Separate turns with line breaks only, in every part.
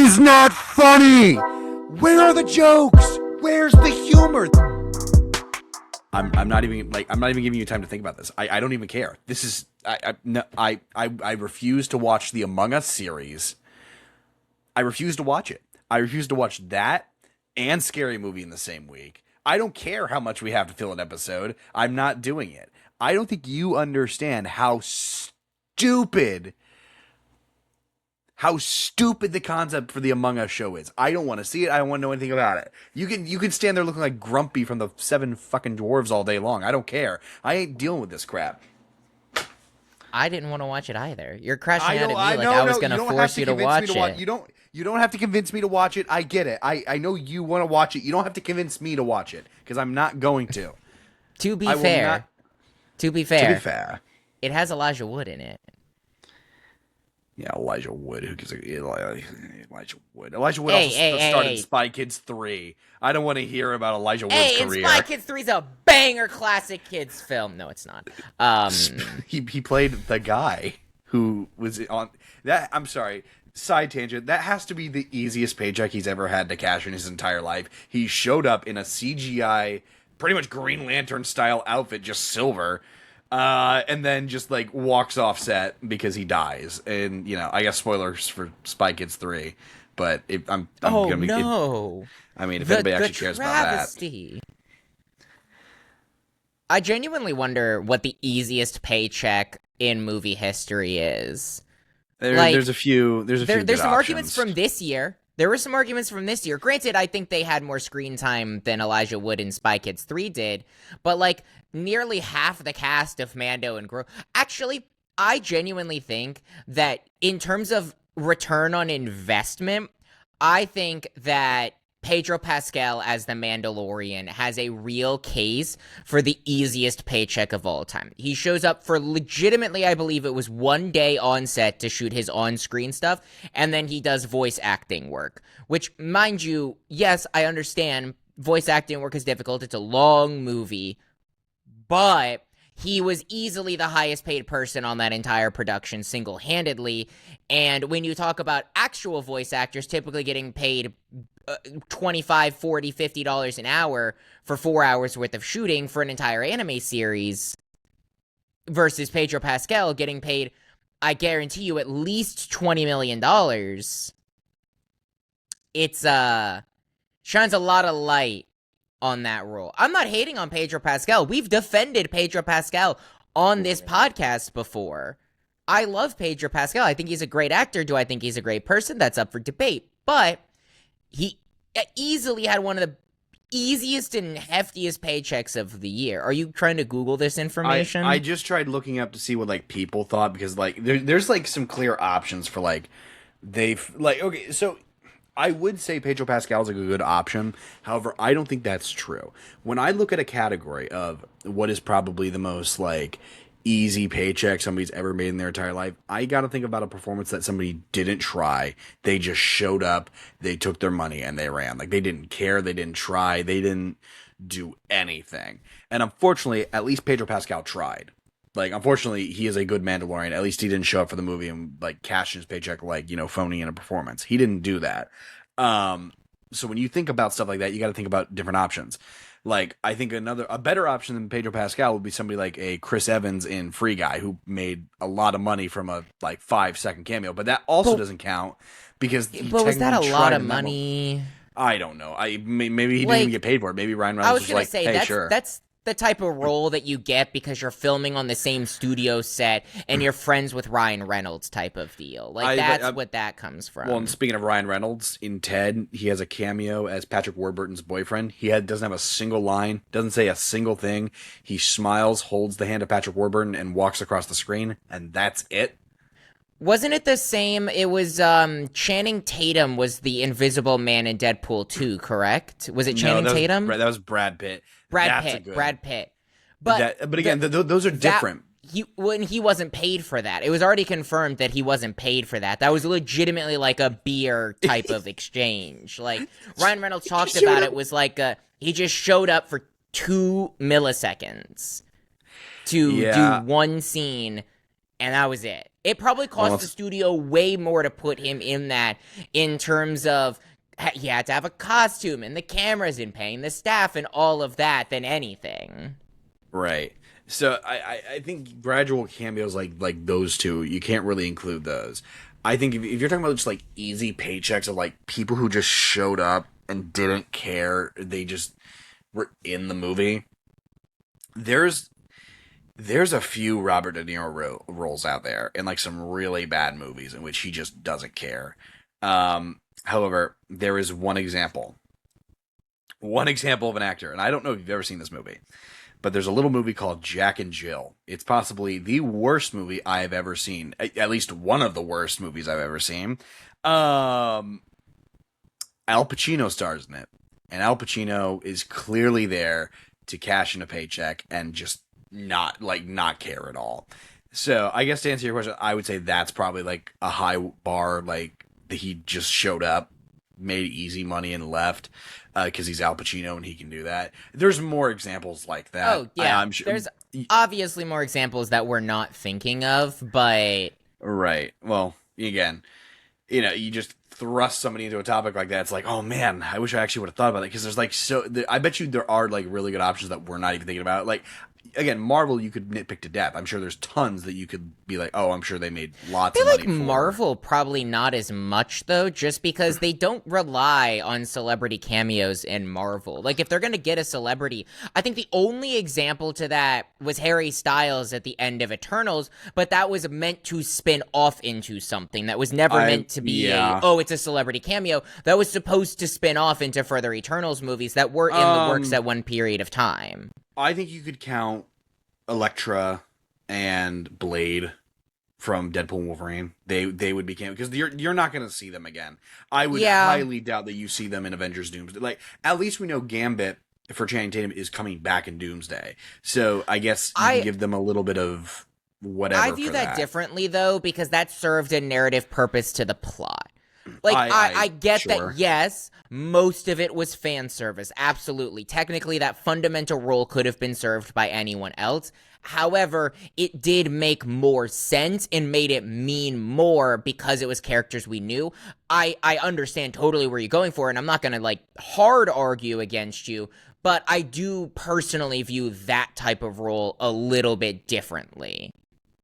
is not funny. Where are the jokes? Where's the humor? I'm not even giving you time to think about this. I don't even care. This is I refuse to watch the Among Us series. I refuse to watch it. I refuse to watch that and Scary Movie in the same week. I don't care how much we have to fill an episode. I'm not doing it. I don't think you understand how stupid the concept for the Among Us show is. I don't want to see it. I don't want to know anything about it. You can stand there looking like Grumpy from the Seven fucking Dwarves all day long. I don't care. I ain't dealing with this crap.
I didn't want to watch it either. You're crashing out at me I was going to force you to watch it.
You don't have to convince me to watch it. I get it. I know you want to watch it. You don't have to convince me to watch it because I'm not going to.
To be fair, it has Elijah Wood in it.
Yeah, Elijah Wood. Who gives a Elijah Wood? Elijah Wood also started Spy Kids 3. I don't want to hear about Elijah Wood's career.
Spy Kids 3 is a banger classic kids film. No, it's not.
He played the guy who was on that. I'm sorry. Side tangent. That has to be the easiest paycheck he's ever had to cash in his entire life. He showed up in a CGI, pretty much Green Lantern style outfit, just silver. And then just like walks off set because he dies, and I guess spoilers for Spy Kids 3. But if anybody actually cares about that,
I genuinely wonder what the easiest paycheck in movie history is.
There's a few. There's
some arguments from this year. There were some arguments from this year. Granted, I think they had more screen time than Elijah Wood in Spy Kids 3 did, but nearly half the cast of Mando and Grogu. Actually, I genuinely think that in terms of return on investment, I think that Pedro Pascal as the Mandalorian has a real case for the easiest paycheck of all time. He shows up for legitimately, I believe it was 1 day on set to shoot his on-screen stuff, and then he does voice acting work, which, mind you, yes, I understand voice acting work is difficult. It's a long movie, but he was easily the highest paid person on that entire production single-handedly, and when you talk about actual voice actors typically getting paid $25, $40, $50 an hour for 4 hours worth of shooting for an entire anime series versus Pedro Pascal getting paid, I guarantee you, at least $20 million. It's, shines a lot of light on that role. I'm not hating on Pedro Pascal. We've defended Pedro Pascal on this podcast before. I love Pedro Pascal. I think he's a great actor. Do I think he's a great person? That's up for debate. But he easily had one of the easiest and heftiest paychecks of the year. Are you trying to Google this information?
I just tried looking up to see what people thought, because there's some clear options for okay, so I would say Pedro Pascal is a good option. However, I don't think that's true. When I look at a category of what is probably the most easy paycheck somebody's ever made in their entire life, I got to think about a performance that somebody didn't try. They just showed up, they took their money, and they ran. They didn't care, they didn't try, they didn't do anything. And unfortunately, at least Pedro Pascal tried. Unfortunately, he is a good Mandalorian. At least he didn't show up for the movie and cash in his paycheck phoning in a performance. He didn't do that. So when you think about stuff like that, you got to think about different options. I think a better option than Pedro Pascal would be somebody like a Chris Evans in Free Guy, who made a lot of money from a 5-second cameo, but that also doesn't count because.
But was that a lot of money?
I don't know. Maybe he didn't even get paid for it. Maybe Ryan Reynolds was like, "Hey, sure."
That's the type of role that you get because you're filming on the same studio set and you're friends with Ryan Reynolds type of deal. That's what that comes from.
Well, and speaking of Ryan Reynolds, in Ted, he has a cameo as Patrick Warburton's boyfriend. He doesn't have a single line, doesn't say a single thing. He smiles, holds the hand of Patrick Warburton, and walks across the screen, and that's it.
Wasn't it the same? It was Channing Tatum was the Invisible Man in Deadpool 2, correct? Was it Channing Tatum?
That was Brad Pitt.
Brad Pitt. But
again, those are different.
He wasn't paid for that. It was already confirmed that he wasn't paid for that. That was legitimately a beer type of exchange. Ryan Reynolds talked about it was he just showed up for 2 milliseconds to do one scene and that was it. It probably cost the studio way more to put him in that, in terms of he had to have a costume and the cameras and paying the staff and all of that than anything.
Right. So I think gradual cameos like those two, you can't really include those. I think if you're talking about just like easy paychecks of like people who just showed up and didn't care, they just were in the movie. There's a few Robert De Niro roles out there in like some really bad movies in which he just doesn't care. However, there is one example of an actor, and I don't know if you've ever seen this movie, but there's a little movie called Jack and Jill. It's possibly the worst movie I have ever seen, at least one of the worst movies I've ever seen. Al Pacino stars in it, and Al Pacino is clearly there to cash in a paycheck and just not care at all. So I guess to answer your question, I would say that's probably like a high bar, like that he just showed up, made easy money and left because he's Al Pacino and he can do that. There's more examples like that.
Oh yeah,
I'm sure.
There's obviously more examples that we're not thinking of, but
right. Well, again, you just thrust somebody into a topic like that. It's like, oh man, I wish I actually would have thought about it, because there's like I bet you there are like really good options that we're not even thinking about. Like, again, Marvel, you could nitpick to death. I'm sure there's tons that you could be like, oh, I'm sure they made lots of money for.
Marvel probably not as much, though, just because they don't rely on celebrity cameos in Marvel. Like, if they're going to get a celebrity, I think the only example to that was Harry Styles at the end of Eternals, but that was meant to spin off into something. That was never meant to be it's a celebrity cameo. That was supposed to spin off into further Eternals movies that were in the works at one period of time.
I think you could count Elektra and Blade from Deadpool and Wolverine. They would be cameos, because you're not going to see them again. I would highly doubt that you see them in Avengers Doomsday. Like, at least we know Gambit for Channing Tatum is coming back in Doomsday. So I guess you can give them a little bit of whatever.
I view that differently, though, because that served a narrative purpose to the plot. Like, I get that, yes, most of it was fan service. Absolutely. Technically, that fundamental role could have been served by anyone else. However, it did make more sense and made it mean more because it was characters we knew. I understand totally where you're going for, and I'm not going to, like, hard argue against you, but I do personally view that type of role a little bit differently.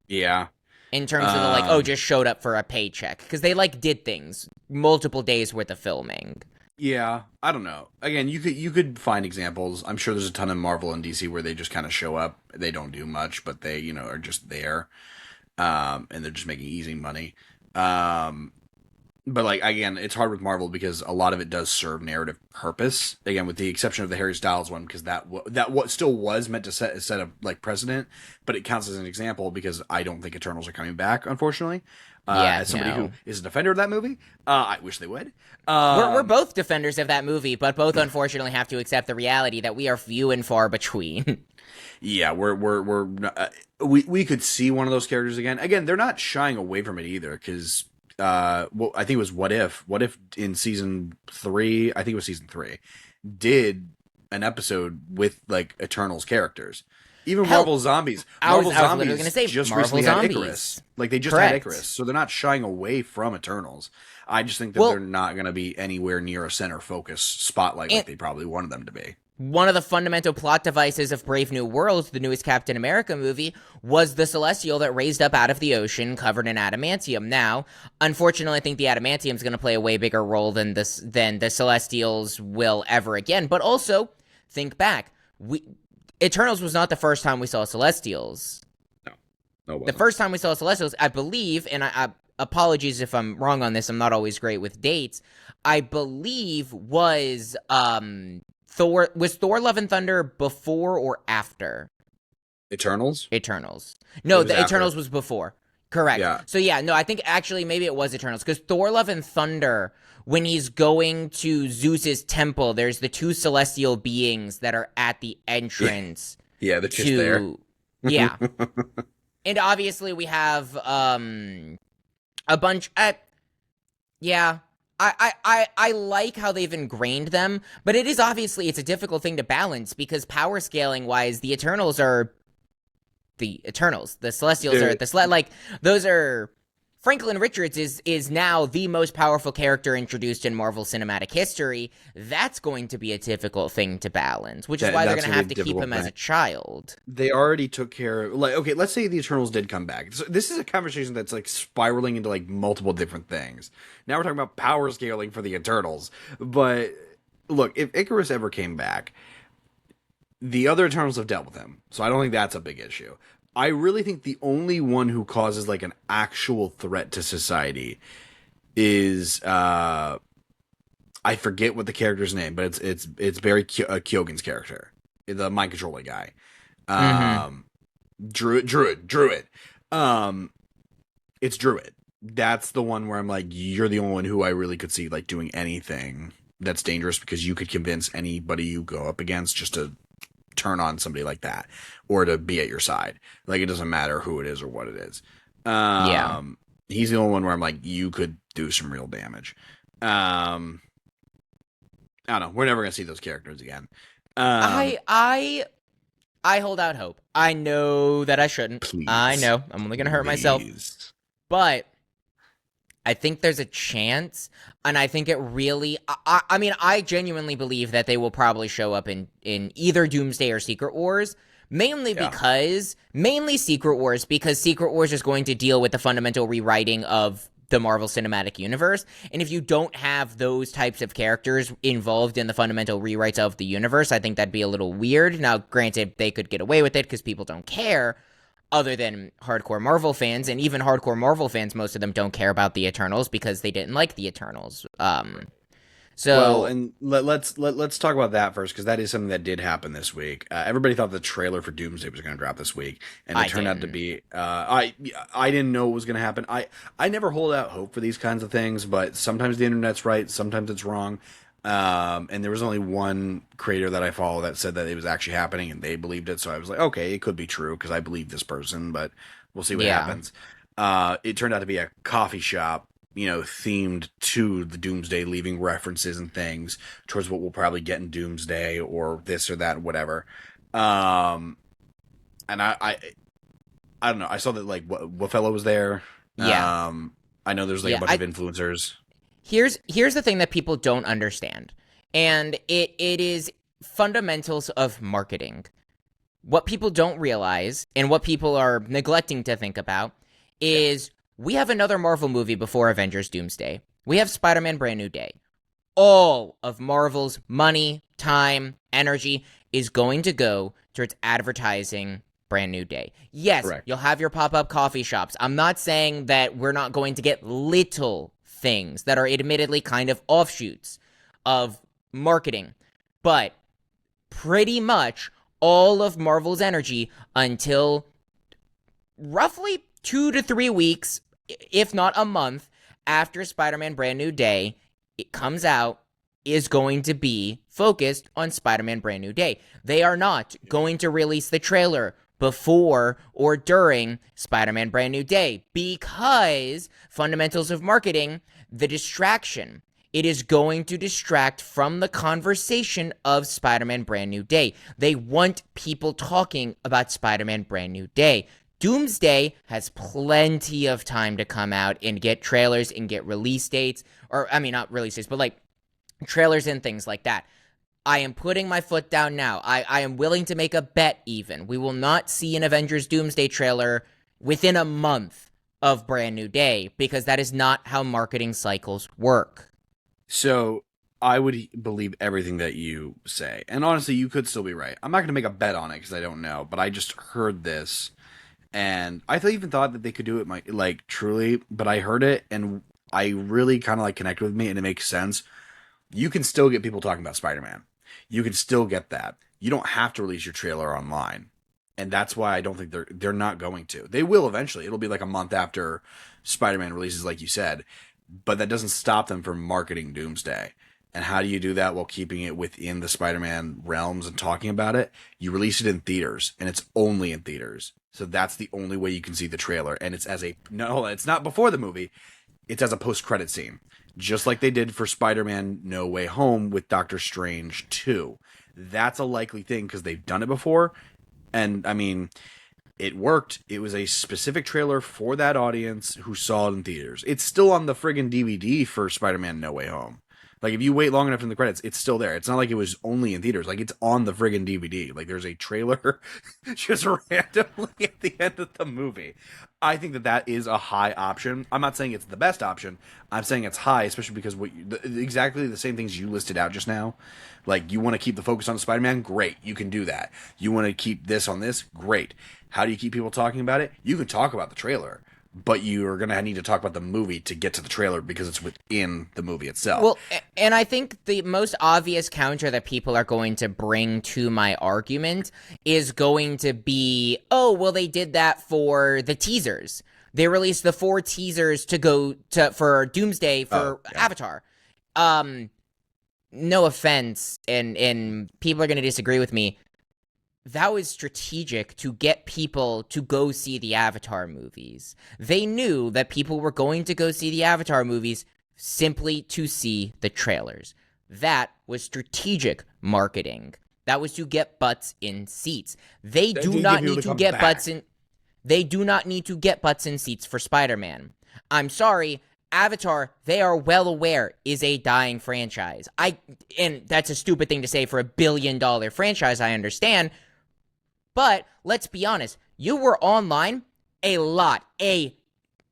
Yeah.
In terms of the, just showed up for a paycheck. Because they, did things. Multiple days worth of filming.
Yeah, I don't know. Again, you could find examples. I'm sure there's a ton of Marvel and DC where they just kind of show up. They don't do much, but they, are just there. And they're just making easy money. But, again, it's hard with Marvel because a lot of it does serve narrative purpose. Again, with the exception of the Harry Styles one, because that still was meant to set a precedent, but it counts as an example because I don't think Eternals are coming back, unfortunately. As somebody who is a defender of that movie, I wish they would.
We're both defenders of that movie, but both unfortunately have to accept the reality that we are few and far between.
Yeah, we could see one of those characters again. Again, they're not shying away from it either, because I think it was What If in season 3, I think it was season 3, did an episode with Eternals characters. Even Marvel Zombies. Marvel Zombies just recently had Icarus. They just had Icarus, so they're not shying away from Eternals. I just think that they're not going to be anywhere near a center focus spotlight like they probably wanted them to be.
One of the fundamental plot devices of Brave New World, the newest Captain America movie, was the Celestial that raised up out of the ocean covered in adamantium. Now, unfortunately, I think the adamantium is going to play a way bigger role than the Celestials will ever again. But also, think back. Eternals was not the first time we saw Celestials.
No,
the first time we saw Celestials, I believe, and I apologies if I'm wrong on this, I'm not always great with dates, I believe was Thor Love and Thunder before or after? Eternals. No, the after. Eternals was before. Correct. Yeah. So yeah, no, I think actually maybe it was Eternals, because Thor Love and Thunder, when he's going to Zeus's temple, there's the two celestial beings that are at the entrance.
Yeah, they're just there.
Yeah. And obviously we have a bunch yeah. I like how they've ingrained them, but it is obviously it's a difficult thing to balance, because power scaling wise, the Eternals are the Eternals. The Celestials are those are. Franklin Richards is now the most powerful character introduced in Marvel Cinematic history. That's going to be a difficult thing to balance, which is why they're going to have to keep him as a child.
They already took care of, like, okay, let's say the Eternals did come back. So this is a conversation that's like spiraling into like multiple different things. Now we're talking about power scaling for the Eternals. But look, if Icarus ever came back, the other Eternals have dealt with him. So I don't think that's a big issue. I really think the only one who causes like an actual threat to society is I forget what the character's name, but it's Barry Keoghan's character, the mind controlling guy. Druid. It's Druid. That's the one where I'm like, you're the only one who I really could see like doing anything that's dangerous, because you could convince anybody you go up against just to turn on somebody like that, or to be at your side. Like, it doesn't matter who it is or what it is. He's the only one where I'm like, you could do some real damage. I don't know. We're never gonna see those characters again.
I hold out hope. I know that I shouldn't.
Please,
I know I'm only gonna hurt myself, but I think there's a chance, and I think it really... I mean, I genuinely believe that they will probably show up in either Doomsday or Secret Wars, mainly Secret Wars, because Secret Wars is going to deal with the fundamental rewriting of the Marvel Cinematic Universe, and if you don't have those types of characters involved in the fundamental rewrites of the universe, I think that'd be a little weird. Now, granted, they could get away with it because people don't care, other than hardcore Marvel fans, and even hardcore Marvel fans, most of them don't care about the Eternals because they didn't like the Eternals.
Well, and let's talk about that first, because that is something that did happen this week. Everybody thought the trailer for Doomsday was going to drop this week, and it turned out to be. I didn't know it was going to happen. I never hold out hope for these kinds of things, but sometimes the internet's right, sometimes it's wrong. And there was only one creator that I follow that said that it was actually happening, and they believed it. So I was like, okay, it could be true because I believe this person, but we'll see what happens. It turned out to be a coffee shop, themed to the Doomsday, leaving references and things towards what we'll probably get in Doomsday or this or that, whatever. And I don't know. I saw that like what fellow was there.
Yeah.
I know there's like a bunch of influencers.
Here's the thing that people don't understand, and it is fundamentals of marketing. What people don't realize, and what people are neglecting to think about, is we have another Marvel movie before Avengers Doomsday. We have Spider-Man Brand New Day. All of Marvel's money, time, energy is going to go towards advertising Brand New Day. Yes, correct. You'll have your pop-up coffee shops. I'm not saying that we're not going to get little things that are admittedly kind of offshoots of marketing, but pretty much all of Marvel's energy until roughly 2 to 3 weeks, if not a month, after Spider-Man Brand New Day it comes out, is going to be focused on Spider-Man Brand New Day. They are not going to release the trailer before or during Spider-Man Brand New Day, because fundamentals of marketing, the distraction, it is going to distract from the conversation of Spider-Man Brand New Day. They want people talking about Spider-Man Brand New Day. Doomsday has plenty of time to come out and get trailers and get release dates, or I mean not release dates, but like trailers and things like that. I am putting my foot down now. I am willing to make a bet even. We will not see an Avengers Doomsday trailer within a month of Brand New Day, because that is not how marketing cycles work.
So I would believe everything that you say. And honestly, you could still be right. I'm not going to make a bet on it because I don't know, but I just heard this. And I even thought that they could do it like truly, but I heard it and I really kind of like connected with me, and it makes sense. You can still get people talking about Spider-Man. You can still get that. You don't have to release your trailer online. And that's why I don't think they're not going to. They will eventually. It'll be like a month after Spider-Man releases, like you said. But that doesn't stop them from marketing Doomsday. And how do you do that while keeping it within the Spider-Man realms and talking about it? You release it in theaters, and it's only in theaters. So that's the only way you can see the trailer. And it's it's not before the movie. It's as a post-credit scene. Just like they did for Spider-Man No Way Home with Doctor Strange 2. That's a likely thing because they've done it before. And, I mean, It worked. It was a specific trailer for that audience who saw it in theaters. It's still on the friggin' DVD for Spider-Man No Way Home. Like, if you wait long enough in the credits, it's still there. It's not like it was only in theaters. Like, it's on the friggin' DVD. Like, there's a trailer just randomly at the end of the movie. I think that is a high option. I'm not saying it's the best option. I'm saying it's high, especially because exactly the same things you listed out just now. Like, you want to keep the focus on Spider-Man? Great. You can do that. You want to keep this on this? Great. How do you keep people talking about it? You can talk about the trailer, but you are going to need to talk about the movie to get to the trailer because it's within the movie itself.
Well, and I think the most obvious counter that people are going to bring to my argument is going to be, oh, well, they did that for the teasers. They released the 4 teasers for Doomsday for Avatar. No offense, and people are going to disagree with me. That was strategic to get people to go see the Avatar movies. They knew that people were going to go see the Avatar movies simply to see the trailers. That was strategic marketing. That was to get butts in seats. They do not need to get butts in. They do not need to get butts in seats for Spider-Man. I'm sorry, Avatar, they are well aware, is a dying franchise. And that's a stupid thing to say for $1 billion franchise, I understand. But let's be honest, you were online a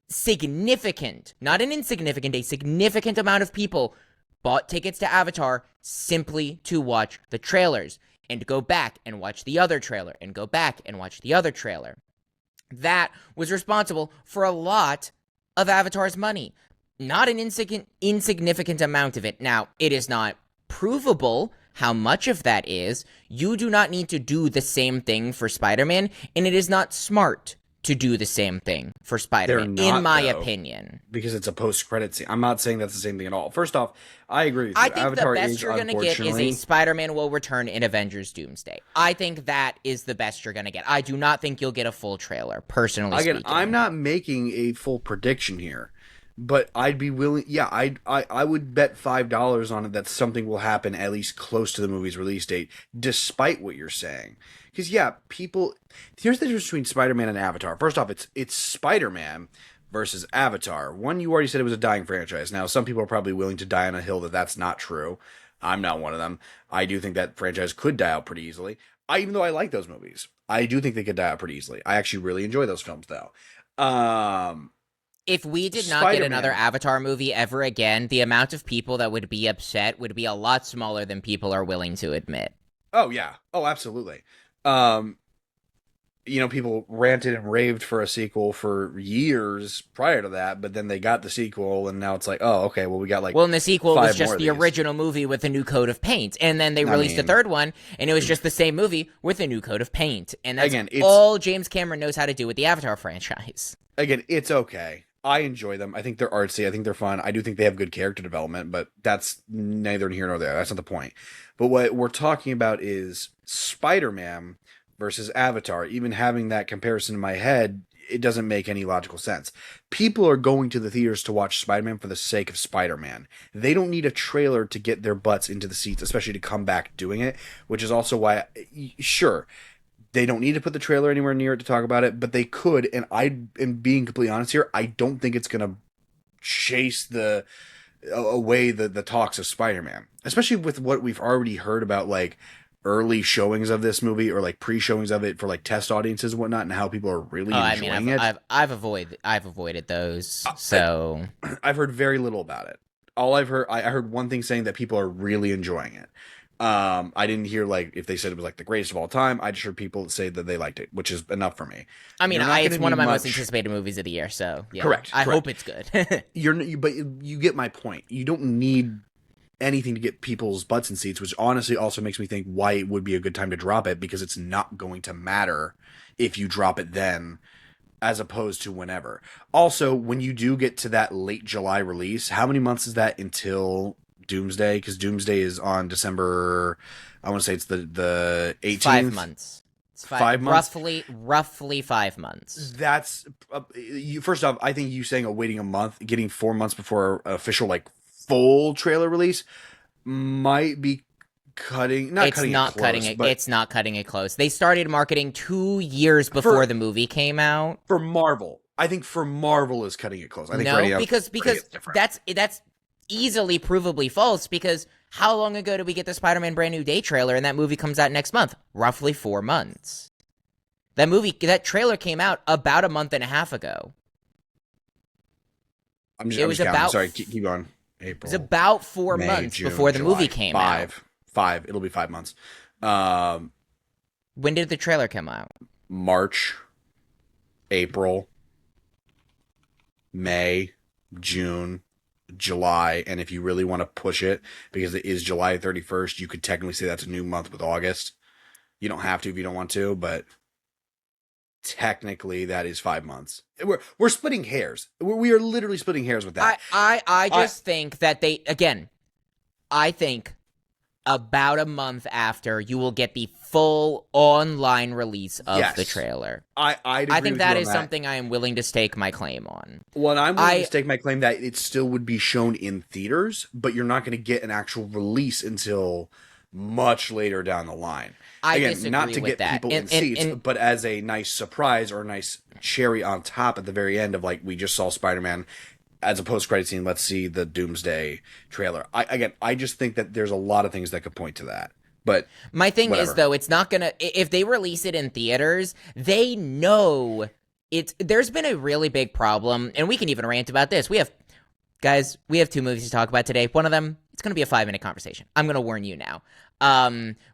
significant, not an insignificant, a significant amount of people bought tickets to Avatar simply to watch the trailers and go back and watch the other trailer and go back and watch the other trailer. That was responsible for a lot of Avatar's money. Not an insignificant amount of it. Now, it is not provable how much of that is. You do not need to do the same thing for Spider-Man, and it is not smart to do the same thing for Spider-Man, in my opinion.
Because it's a post-credit scene. I'm not saying that's the same thing at all. First off, I agree with you.
I think
Avatar
the best you're going to get is a Spider-Man will return in Avengers Doomsday. I think that is the best you're going to get. I do not think you'll get a full trailer, personally speaking.
I'm not making a full prediction here. But I'd be willing, I would bet $5 on it that something will happen at least close to the movie's release date, despite what you're saying. Because, here's the difference between Spider-Man and Avatar. First off, it's Spider-Man versus Avatar. One, you already said it was a dying franchise. Now, some people are probably willing to die on a hill that that's not true. I'm not one of them. I do think that franchise could die out pretty easily. Even though I like those movies, I do think they could die out pretty easily. I actually really enjoy those films, though.
If we did not get another Avatar movie ever again, the amount of people that would be upset would be a lot smaller than people are willing to admit.
Oh, yeah. Oh, absolutely. People ranted and raved for a sequel for years prior to that, but then they got the sequel, and now it's like, oh, okay, well, we got like.
Well, and the sequel was just the original movie with a new coat of paint, and then they released a third one, and it was just the same movie with a new coat of paint, and that's all James Cameron knows how to do with the Avatar franchise.
Again, it's okay. I enjoy them. I think they're artsy. I think they're fun. I do think they have good character development, but that's neither here nor there. That's not the point. But what we're talking about is Spider-Man versus Avatar. Even having that comparison in my head, it doesn't make any logical sense. People are going to the theaters to watch Spider-Man for the sake of Spider-Man. They don't need a trailer to get their butts into the seats, especially to come back doing it, which is also why, sure, they don't need to put the trailer anywhere near it to talk about it, but they could, and I am being completely honest here, I don't think it's going to chase away the talks of Spider-Man. Especially with what we've already heard about, like, early showings of this movie, or, like, pre-showings of it for, like, test audiences and whatnot, and how people are really enjoying it.
I've avoided those, so...
I've heard very little about it. All I've heard, I heard one thing saying that people are really enjoying it. I didn't hear, like, if they said it was, like, the greatest of all time. I just heard people say that they liked it, which is enough for me.
I mean, it's one of my most anticipated movies of the year, so yeah.
Correct.
I hope it's good.
But you get my point. You don't need anything to get people's butts in seats, which honestly also makes me think why it would be a good time to drop it, because it's not going to matter if you drop it then, as opposed to whenever. Also, when you do get to that late July release, how many months is that until Doomsday? Because Doomsday is on December, I want to say it's the 18th.
5 months. It's
5 months?
Roughly 5 months.
That's, first off, I think you saying waiting a month, getting 4 months before official, like, full trailer release might be not cutting it close, but
it's not cutting it close. They started marketing 2 years before the movie came out.
For Marvel. I think for Marvel is cutting it close. I think
no, because that's easily provably false, because how long ago did we get the Spider-Man Brand New Day trailer, and that movie comes out next month? Roughly 4 months. That trailer came out about a month and a half ago.
Sorry, keep going. April.
It was about 4 months
June,
before the
July,
movie came out.
Five. It'll be 5 months.
When did the trailer come out?
March, April, May, June, July, and if you really want to push it, because it is July 31st, you could technically say that's a new month with August. You don't have to if you don't want to, but technically that is 5 months. We're splitting hairs. We are literally splitting hairs with that.
I just think that I think about a month after, you will get the full online release of the trailer.
I
think that is something I am willing to stake my claim on.
Well, I'm willing to stake my claim that it still would be shown in theaters, but you're not going to get an actual release until much later down the line. Again, not to get people in seats, but as a nice surprise or a nice cherry on top at the very end of, like, we just saw Spider-Man. As a post-credit scene, let's see the Doomsday trailer. I just think that there's a lot of things that could point to that. But
my thing is, though, it's not gonna. If they release it in theaters, they know it's. There's been a really big problem, and we can even rant about this. We have 2 movies to talk about today. One of them, it's gonna be a 5-minute conversation. I'm gonna warn you now.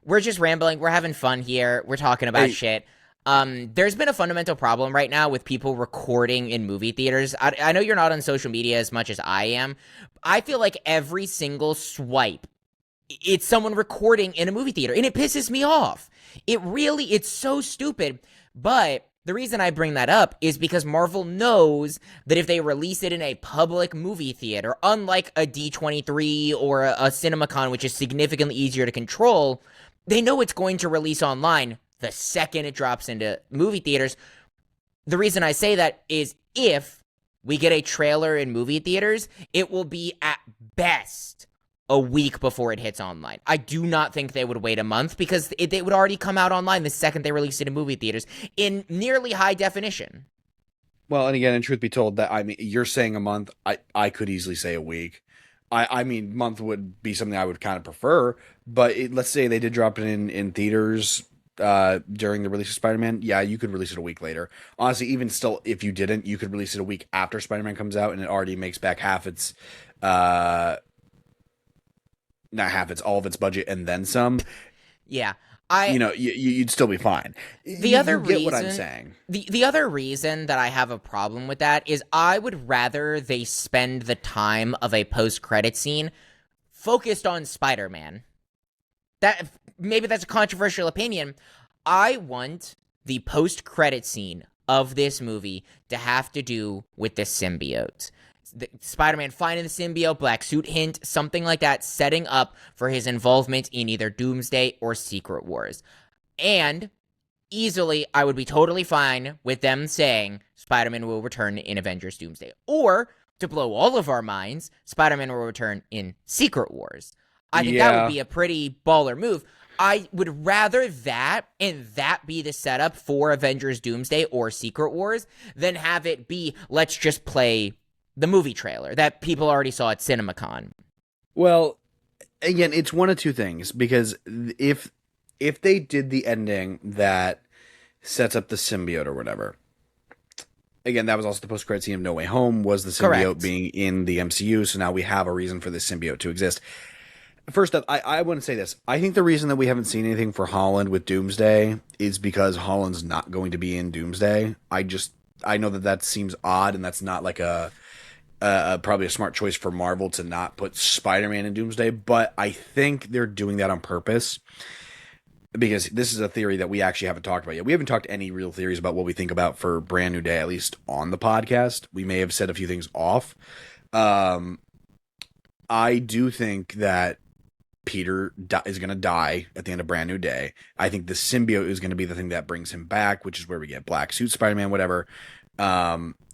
We're just rambling. We're having fun here. We're talking about shit. There's been a fundamental problem right now with people recording in movie theaters. I know you're not on social media as much as I am. I feel like every single swipe, it's someone recording in a movie theater, and it pisses me off. It's so stupid. But the reason I bring that up is because Marvel knows that if they release it in a public movie theater, unlike a D23 or a CinemaCon, which is significantly easier to control, they know it's going to release online the second it drops into movie theaters. The reason I say that is if we get a trailer in movie theaters, it will be at best a week before it hits online. I do not think they would wait a month, because they would already come out online the second they release it in movie theaters in nearly high definition.
Well, and again, in truth be told, that you're saying a month. I could easily say a week. I mean, month would be something I would kind of prefer. But let's say they did drop it in theaters during the release of Spider-Man. Yeah, you could release it a week later. Honestly, even still, if you didn't, you could release it a week after Spider-Man comes out, and it already makes back half its not half its all of its budget and then some.
Yeah.
You'd still be fine.
The other reason,
what I'm saying.
The other reason that I have a problem with that is I would rather they spend the time of a post-credit scene focused on Spider-Man. Maybe that's a controversial opinion. I want the post-credit scene of this movie to have to do with the symbiote. Spider-Man finding the symbiote, black suit hint, something like that, setting up for his involvement in either Doomsday or Secret Wars. And easily, I would be totally fine with them saying Spider-Man will return in Avengers Doomsday. Or, to blow all of our minds, Spider-Man will return in Secret Wars. I think that would be a pretty baller move. I would rather that, and that be the setup for Avengers Doomsday or Secret Wars, than have it be, let's just play the movie trailer that people already saw at CinemaCon.
Well, again, it's one of two things, because if they did the ending that sets up the symbiote or whatever, again, that was also the post-credit scene of No Way Home, was the symbiote being in the MCU, so now we have a reason for this symbiote to exist. First up, I want to say this. I think the reason that we haven't seen anything for Holland with Doomsday is because Holland's not going to be in Doomsday. I know that seems odd, and that's not like probably a smart choice for Marvel to not put Spider-Man in Doomsday, but I think they're doing that on purpose, because this is a theory that we actually haven't talked about yet. We haven't talked any real theories about what we think about for Brand New Day, at least on the podcast. We may have said a few things off. I do think that Peter is going to die at the end of Brand New Day. I think the symbiote is going to be the thing that brings him back, which is where we get Black Suit Spider-Man, whatever,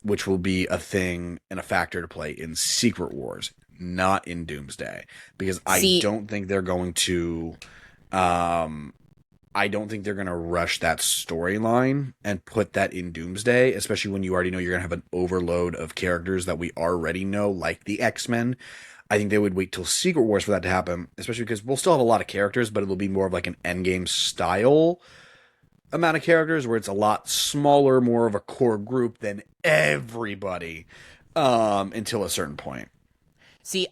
which will be a thing and a factor to play in Secret Wars. not in Doomsday, because
See,
I don't think they're going to. I don't think they're going to rush that storyline and put that in Doomsday, especially when you already know you're going to have an overload of characters that we already know, like the X-Men. I think they would wait till Secret Wars for that to happen, especially because we'll still have a lot of characters, but it'll be more of like an Endgame style amount of characters where it's a lot smaller, more of a core group than everybody until a certain point.
See,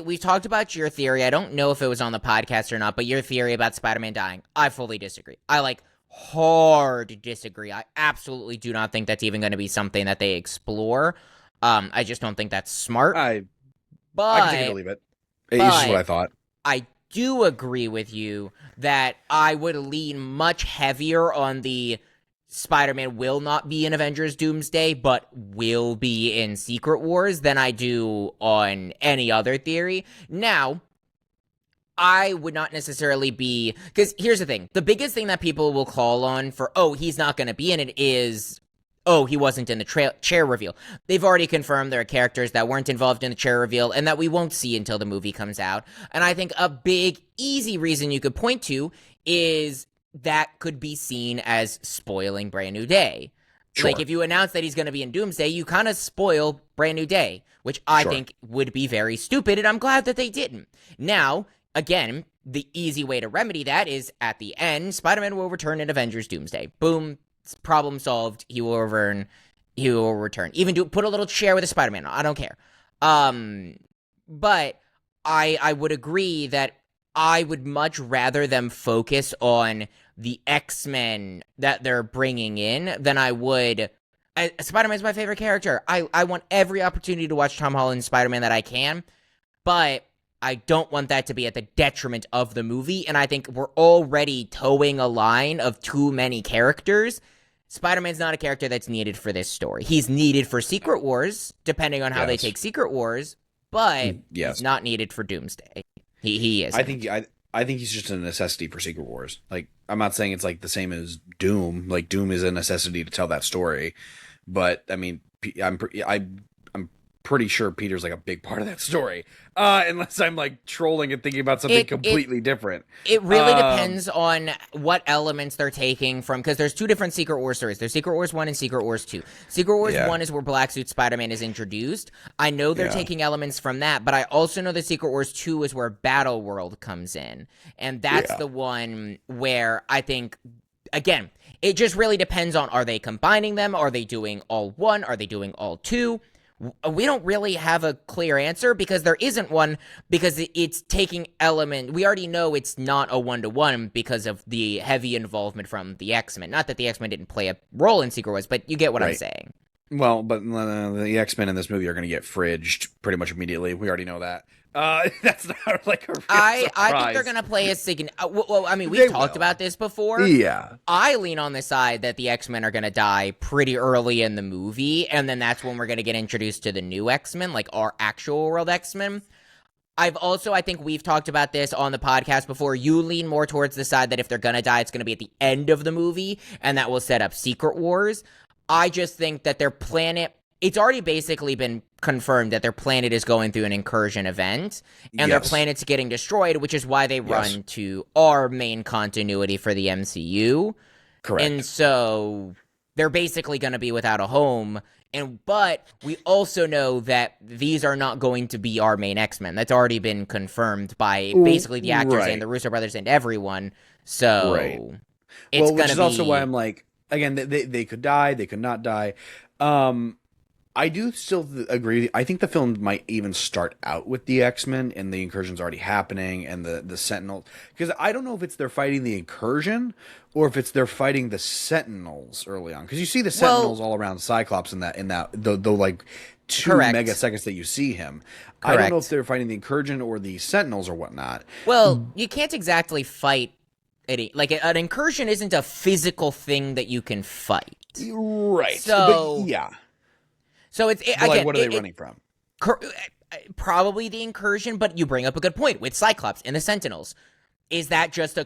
we talked about your theory. I don't know if it was on the podcast or not, but your theory about Spider-Man dying, I fully disagree. I hard disagree. I absolutely do not think that's even going to be something that they explore. I just don't think that's smart.
I
But
can take it or leave it. It's just what I thought.
I do agree with you that I would lean much heavier on the Spider-Man will not be in Avengers Doomsday, but will be in Secret Wars than I do on any other theory. Now, I would not necessarily be... Because here's the thing. The biggest thing that people will call on for, oh, he's not going to be in it is... oh, he wasn't in the chair reveal. They've already confirmed there are characters that weren't involved in the chair reveal and that we won't see until the movie comes out. And I think a big, easy reason you could point to is that could be seen as spoiling Brand New Day.
Sure.
Like, if you announce that he's going to be in Doomsday, you kind of spoil Brand New Day, which I
Sure.
think would be very stupid, and I'm glad that they didn't. Now, again, the easy way to remedy that is, at the end, Spider-Man will return in Avengers Doomsday. Boom. Problem solved. He will return. Even put a little chair with a Spider-Man on. I don't care. But I would agree that I would much rather them focus on the X-Men that they're bringing in than I would. Spider-Man's my favorite character. I want every opportunity to watch Tom Holland's Spider-Man that I can, but I don't want that to be at the detriment of the movie, and I think we're already towing a line of too many characters. Spider-Man's not a character that's needed for this story. He's needed for Secret Wars, depending on how they take Secret Wars, but he's not needed for Doomsday. He is.
I think he's just a necessity for Secret Wars. Like, I'm not saying it's like the same as Doom. Like, Doom is a necessity to tell that story, but I mean, I'm pretty sure Peter's like a big part of that story, unless I'm like trolling and thinking about something completely different.
It really depends on what elements they're taking from, because there's two different Secret Wars stories. There's Secret Wars 1 and Secret Wars 2. Secret Wars 1 is where Black Suit Spider-Man is introduced. I know they're taking elements from that, but I also know that Secret Wars 2 is where Battle World comes in. And that's the one where I think, again, it just really depends on, are they combining them? Are they doing all one? Are they doing all two? We don't really have a clear answer because there isn't one, because it's taking element. We already know it's not a one-to-one because of the heavy involvement from the X-Men. Not that the X-Men didn't play a role in Secret Wars, but you get what I'm saying.
Well, but the X-Men in this movie are going to get fridged pretty much immediately. We already know that. That's not like a real surprise.
I think they're going to play a significant... well, I mean, we've talked about this before.
Yeah.
I lean on the side that the X-Men are going to die pretty early in the movie, and then that's when we're going to get introduced to the new X-Men, like our actual world X-Men. I think we've talked about this on the podcast before. You lean more towards the side that if they're going to die, it's going to be at the end of the movie, and that will set up Secret Wars. I just think that their planet... It's already basically been confirmed that their planet is going through an incursion event, and their planet's getting destroyed, which is why they run to our main continuity for the MCU.
Correct.
And so they're basically going to be without a home. But we also know that these are not going to be our main X-Men. That's already been confirmed by basically the actors and the Russo brothers and everyone. So it's going to be...
also why I'm like, again, they could die, they could not die. I do still agree. I think the film might even start out with the X-Men and the incursion's already happening and the Sentinels. Because I don't know if it's they're fighting the incursion or if it's they're fighting the Sentinels early on. Because you see the Sentinels all around Cyclops in the like 2 mega seconds that you see him. I don't know if they're fighting the incursion or the Sentinels or whatnot.
Well, you can't exactly fight like an incursion isn't a physical thing that you can fight.
Right.
So
yeah.
So it's
again, like, what are they running from?
Probably the incursion, but you bring up a good point with Cyclops and the Sentinels. Is that just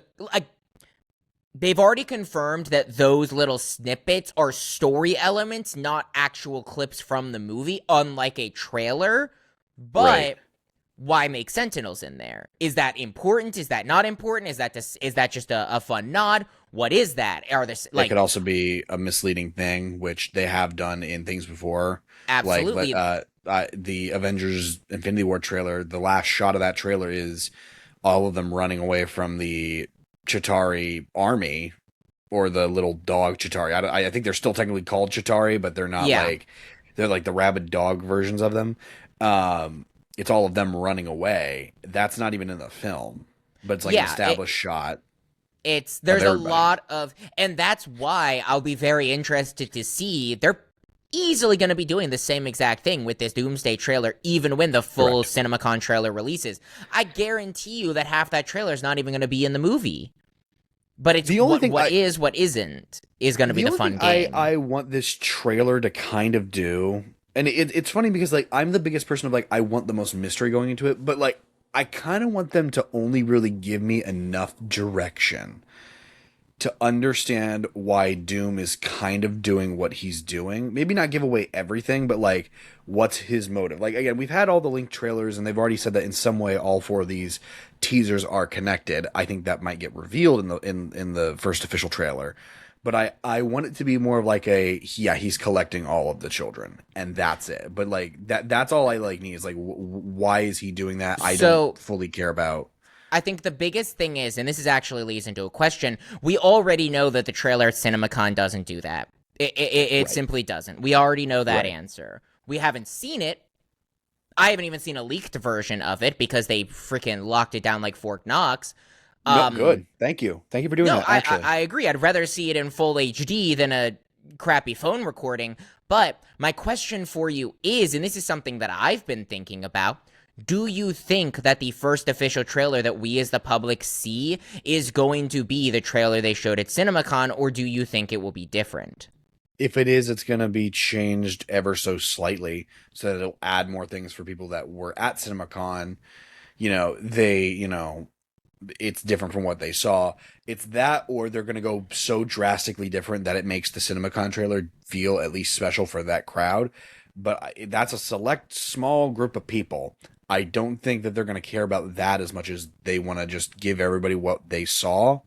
they've already confirmed that those little snippets are story elements, not actual clips from the movie, unlike a trailer. But why make Sentinels in there? Is that important? Is that not important? Is that just a fun nod? What is that? Are there
It could also be a misleading thing, which they have done in things before.
absolutely?
The Avengers Infinity War trailer, the last shot of that trailer is all of them running away from the Chitauri army, or the little dog Chitauri. I think they're still technically called Chitauri, but they're not they're like the rabid dog versions of them. It's all of them running away. That's not even in the film, but it's like an established shot.
There's a lot of, and that's why I'll be very interested to see. They're easily going to be doing the same exact thing with this Doomsday trailer, even when the full CinemaCon trailer releases. I guarantee you that half that trailer is not even going to be in the movie. But it's the only thing what isn't is going to be the fun game.
I want this trailer to kind of do, and it's funny because like I'm the biggest person of like I want the most mystery going into it, but like I kind of want them to only really give me enough direction to understand why Doom is kind of doing what he's doing. Maybe not give away everything, but like what's his motive? Like again, we've had all the linked trailers and they've already said that in some way all four of these teasers are connected. I think that might get revealed in the first official trailer. But I want it to be more of like he's collecting all of the children and that's it. But like that's all I like need is like why is he doing that? I don't fully care about.
I think the biggest thing is, and this is actually leads into a question, we already know that the trailer at CinemaCon doesn't do that. It simply doesn't. We already know that answer. We haven't seen it. I haven't even seen a leaked version of it because they freaking locked it down like Fort Knox.
No, good. Thank you for doing that. Actually,
I agree. I'd rather see it in full HD than a crappy phone recording. But my question for you is, and this is something that I've been thinking about, do you think that the first official trailer that we as the public see is going to be the trailer they showed at CinemaCon, or do you think it will be different?
If it is, it's going to be changed ever so slightly so that it'll add more things for people that were at CinemaCon. It's different from what they saw. It's that, or they're going to go so drastically different that it makes the CinemaCon trailer feel at least special for that crowd. But that's a select small group of people. I don't think that they're going to care about that as much as they want to just give everybody what they saw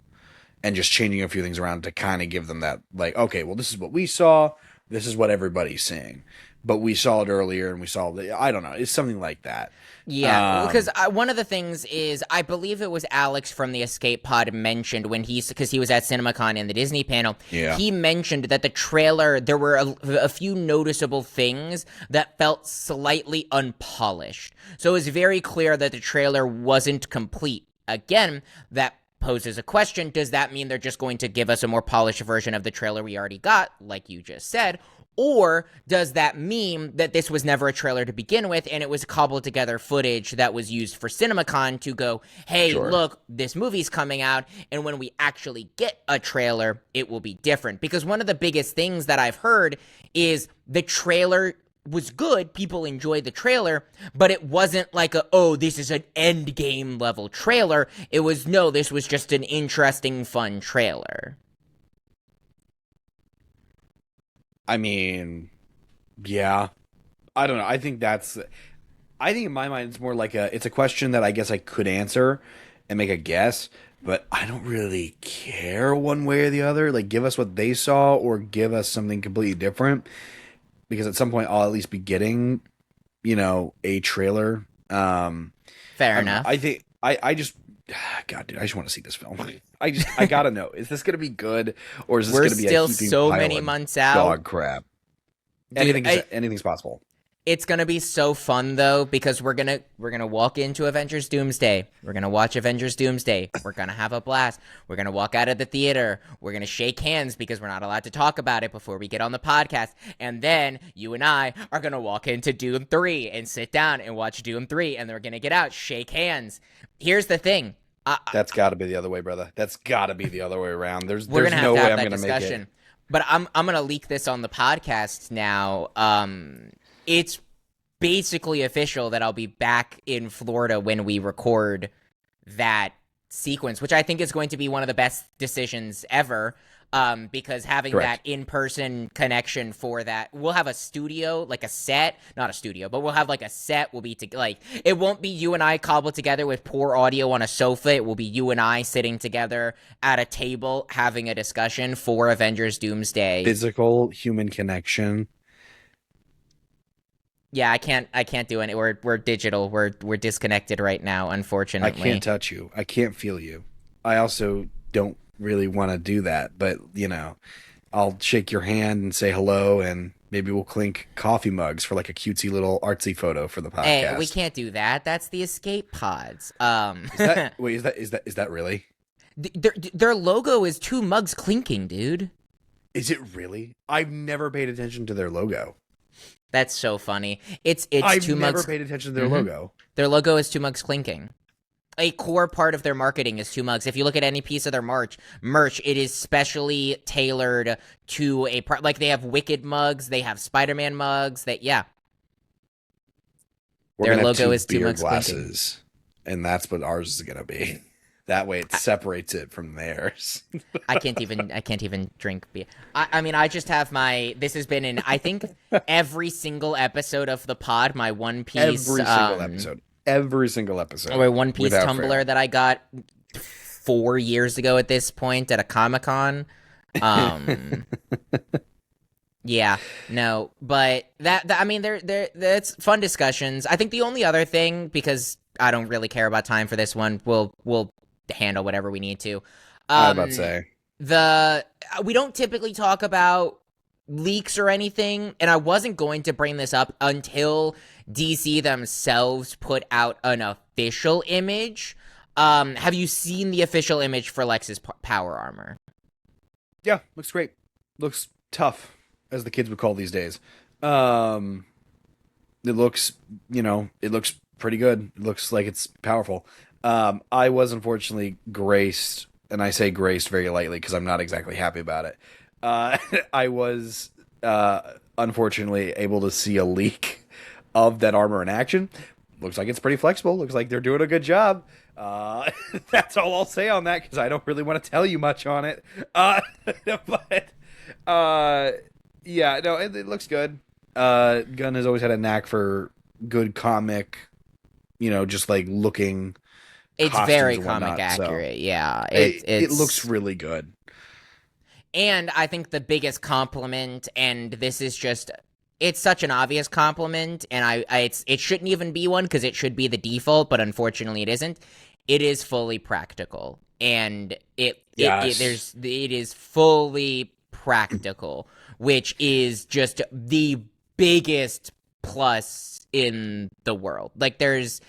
and just changing a few things around to kind of give them that, like, okay, well, this is what we saw. This is what everybody's seeing. But we saw it earlier and we saw it. I don't know. It's something like that.
Yeah, because one of the things is, I believe it was Alex from the Escape Pod mentioned when because he was at CinemaCon in the Disney panel, he mentioned that the trailer, there were a few noticeable things that felt slightly unpolished. So it was very clear that the trailer wasn't complete. Again, that poses a question. Does that mean they're just going to give us a more polished version of the trailer we already got, like you just said? Or does that mean that this was never a trailer to begin with and it was cobbled together footage that was used for CinemaCon to go, hey, look, this movie's coming out, and when we actually get a trailer, it will be different? Because one of the biggest things that I've heard is the trailer was good, people enjoyed the trailer, but it wasn't like this is an end game level trailer. It was, no, this was just an interesting, fun trailer.
I mean, yeah, I don't know. I think in my mind, it's more like it's a question that I guess I could answer and make a guess, but I don't really care one way or the other. Like, give us what they saw or give us something completely different, because at some point I'll at least be getting, a trailer.
Fair enough.
I think I just, God, dude, I just want to see this film. I gotta know. Is this gonna be good, or is this gonna be
still
a heaping
so
pile
many
of
months out?
Dog crap.
Dude,
Anything's possible.
It's gonna be so fun though, because we're gonna walk into Avengers Doomsday. We're gonna watch Avengers Doomsday. We're gonna have a blast. We're gonna walk out of the theater. We're gonna shake hands because we're not allowed to talk about it before we get on the podcast. And then you and I are gonna walk into Doom 3 and sit down and watch Doom 3, and we're gonna get out, shake hands. Here's the thing.
That's got to be the other way, brother. That's got to be the other way around. There's
no way I'm going to
make it.
But I'm going to leak this on the podcast now. It's basically official that I'll be back in Florida when we record that sequence, which I think is going to be one of the best decisions ever. Because having
Correct.
that in-person connection for that, we'll have a studio, like a set, not a studio, but we'll have like a set. Will be like, it won't be you and I cobbled together with poor audio on a sofa. It will be you and I sitting together at a table having a discussion for Avengers Doomsday.
Physical human connection.
Yeah, I can't do it. We're digital. We're disconnected right now, unfortunately.
I can't touch you. I can't feel you. I also don't really want to do that, but I'll shake your hand and say hello, and maybe we'll clink coffee mugs for like a cutesy little artsy photo for the podcast.
Hey, we can't do that. That's the escape pods.
Is that really?
Their logo is two mugs clinking, dude.
Is it really? I've never paid attention to their logo.
That's so funny. It's
I've
two
never
mugs.
paid attention to their logo.
Their logo is two mugs clinking. A core part of their marketing is two mugs. If you look at any piece of their merch, it is specially tailored to like they have Wicked mugs, they have Spider-Man mugs. Their logo is two mugs
glasses, and that's what ours is gonna be. That way, it separates it from theirs.
I can't even drink beer. I mean, I just have my. This has been in, I think, every single episode of the pod. My One Piece.
Every single episode.
My One Piece Tumblr that I got 4 years ago at this point at a Comic-Con. Yeah, no, but I mean, that's fun discussions. I think the only other thing, because I don't really care about time for this one, we'll handle whatever we need to.
I was about to say.
We don't typically talk about leaks or anything, and I wasn't going to bring this up until DC themselves put out an official image. Have you seen the official image for Lex's power armor?
Yeah, looks great. Looks tough, as the kids would call these days. It looks pretty good. It looks like it's powerful. I was unfortunately graced, and I say graced very lightly because I'm not exactly happy about it. I was unfortunately able to see a leak of that armor in action. Looks like it's pretty flexible. Looks like they're doing a good job. That's all I'll say on that because I don't really want to tell you much on it. Yeah, no, it looks good. Gunn has always had a knack for good comic, just like looking.
It's very comic accurate, so. Yeah.
It looks really good.
And I think the biggest compliment, and this is just, it's such an obvious compliment, and it shouldn't even be one because it should be the default, but unfortunately it isn't. It is fully practical, and it is fully practical, which is just the biggest plus in the world. Like there's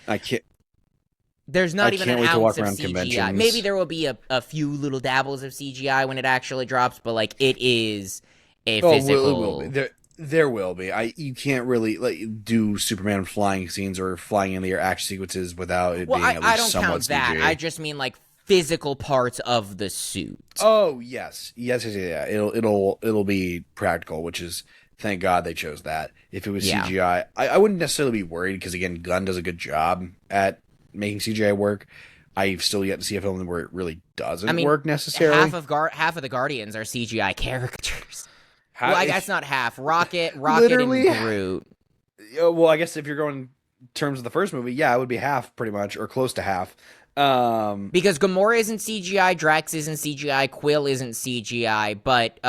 not even an ounce of CGI. Maybe there will be a few little dabbles of CGI when it actually drops, but like it is a physical.
Will be. There will be. You can't really do Superman flying scenes or flying in the air action sequences without it being at least somewhat CGI.
I don't count that. I just mean like physical parts of the suit.
Oh yes. Yeah. It'll be practical, which is thank God they chose that. If it was CGI, I wouldn't necessarily be worried because again, Gunn does a good job at making CGI work. I've still yet to see a film where it really doesn't work necessarily.
Half of the Guardians are CGI characters. Well, I guess not half. Rocket and Groot.
Well, I guess if you're going in terms of the first movie, yeah, it would be half pretty much, or close to half.
Because Gamora isn't CGI, Drax isn't CGI, Quill isn't CGI, but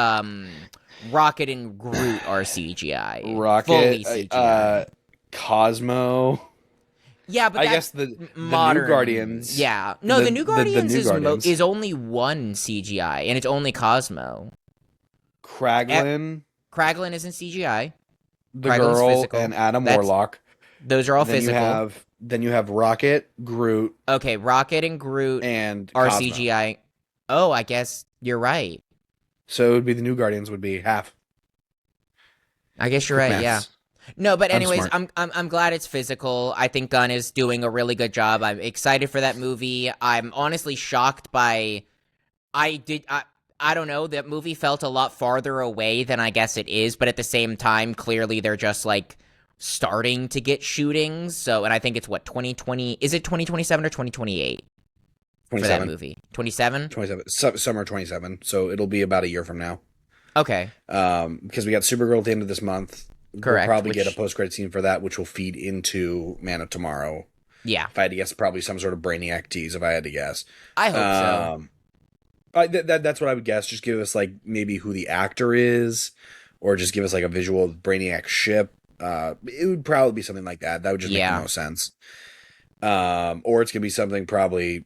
Rocket and Groot are CGI. Fully CGI.
Cosmo.
Yeah, but
I guess the New Guardians.
Yeah. No, the New Guardians is only one CGI, and it's only Cosmo.
Kraglin
isn't CGI.
The girl physical. And Adam Warlock.
Those are all physical.
Then you have Rocket, Groot.
Okay, Rocket and Groot
and
are
Cosmo.
CGI. Oh, I guess you're right.
So it would be the New Guardians would be half.
I guess you're right. Yeah. No, but anyways, I'm glad it's physical. I think Gunn is doing a really good job. I'm excited for that movie. I'm honestly shocked by. I don't know. That movie felt a lot farther away than I guess it is, but at the same time, clearly they're just like starting to get shootings. So, and I think it's 2020? Is it 2027 or 2028? for that
27.
movie? 27?
27. Summer 27. So it'll be about a year from now.
Okay.
Because we got Supergirl at the end of this month.
Correct.
We'll probably get a post-credit scene for that, which will feed into Man of Tomorrow.
Yeah.
If I had to guess, probably some sort of Brainiac tease, if I had to guess.
I hope so.
That's what I would guess. Just give us, like, maybe who the actor is, or just give us, like, a visual of Brainiac ship. It would probably be something like that. That would just make the most sense. Or it's going to be something probably...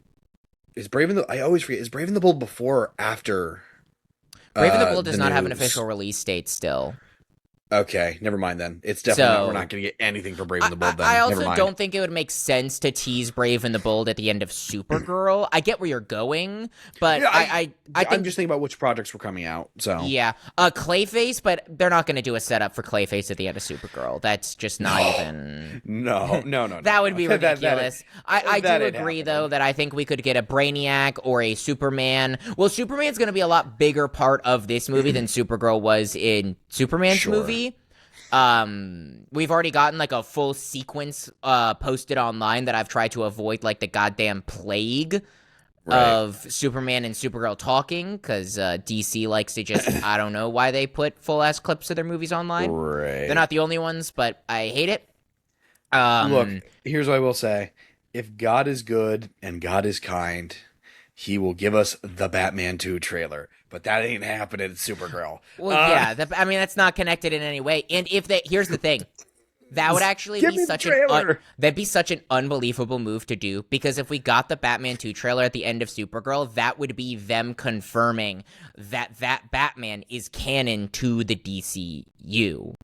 I always forget. Is Brave and the Bold before or after...
Brave and the Bold does not have an official release date still.
Okay, never mind then. It's definitely not, we're not going to get anything for Brave and the Bold then.
I also don't think it would make sense to tease Brave and the Bold at the end of Supergirl. I get where you're going, but
yeah,
I think...
I'm just thinking about which projects were coming out, so...
Yeah, Clayface, but they're not going to do a setup for Clayface at the end of Supergirl. That's just not even...
No.
That would be ridiculous. I do agree,
happening.
though, that I think we could get a Brainiac or a Superman. Well, Superman's going to be a lot bigger part of this movie than Supergirl was in Superman's movie. We've already gotten like a full sequence posted online that I've tried to avoid, like the goddamn plague of Superman and Supergirl talking, because DC likes to just I don't know why they put full ass clips of their movies online.
Right.
They're not the only ones, but I hate it.
Look, here's what I will say: if God is good and God is kind, He will give us the Batman 2 trailer. But that ain't happening in Supergirl.
Well, yeah, that's not connected in any way. And here's the thing, that would actually be such that'd be such an unbelievable move to do, because if we got the Batman 2 trailer at the end of Supergirl, that would be them confirming that Batman is canon to the DCU.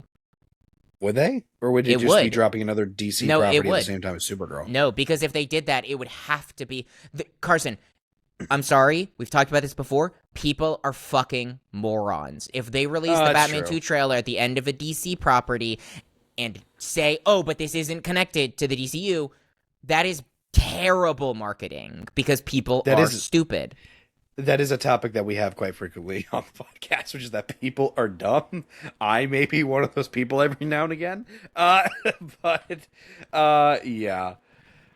Would they? Or would it just be dropping another DC property at the same time as Supergirl?
No, because if they did that, it would have to be... Carson, I'm sorry, we've talked about this before. People are fucking morons. If they release the Batman 2 trailer at the end of a DC property and say, oh, but this isn't connected to the DCU, that is terrible marketing, because people are stupid.
That is a topic that we have quite frequently on the podcast, which is that people are dumb. I may be one of those people every now and again. Yeah.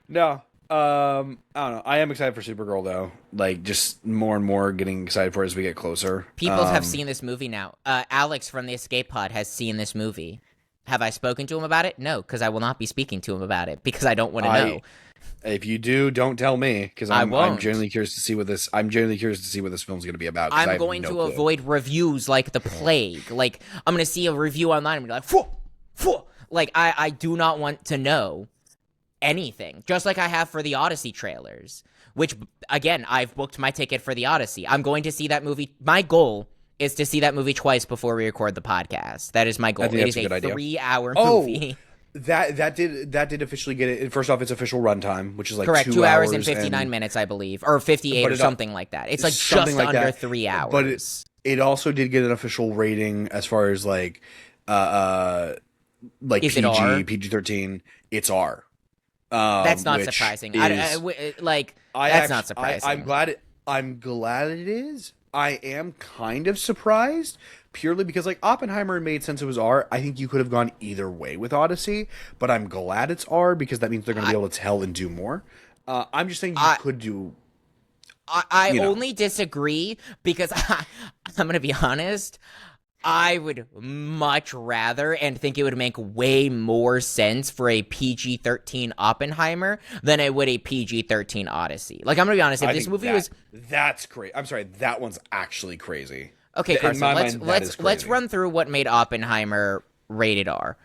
No. I don't know. I am excited for Supergirl, though. Like, just more and more getting excited for it as we get closer.
People have seen this movie now. Alex from the Escape Pod has seen this movie. Have I spoken to him about it? No, because I will not be speaking to him about it, because I don't want to know.
If you do, don't tell me, because I'm genuinely curious to see what this. I'm genuinely curious to see what this film's going to be about.
I'm going to avoid reviews like the plague. Like, I'm going to see a review online and be like, phew. Like, I do not want to know anything, just like I have for the Odyssey trailers, which, again, I've booked my ticket for the Odyssey. I'm going to see that movie. My goal is to see that movie twice before we record the podcast. That is my goal. It is a 3-hour movie.
That did officially get it. First off, it's official runtime, which is like
correct,
2
hours and 59 minutes, I believe, or 58 or something like that. It's like just like under 3 hours.
But it also did get an official rating as far as like PG, PG-13. It's R.
That's not surprising. That's not surprising.
I'm glad it is. I am kind of surprised, purely because like Oppenheimer made sense it was R. I think you could have gone either way with Odyssey, but I'm glad it's R because that means they're going to be able to tell and do more. I'm just saying you could do.
I only disagree because I'm going to be honest. I would much rather and think it would make way more sense for a PG-13 Oppenheimer than it would a PG-13 Odyssey. Like, I'm going to be honest, if this movie was...
That's great. I'm sorry, that one's actually crazy.
Okay, Carson, let's run through what made Oppenheimer rated R.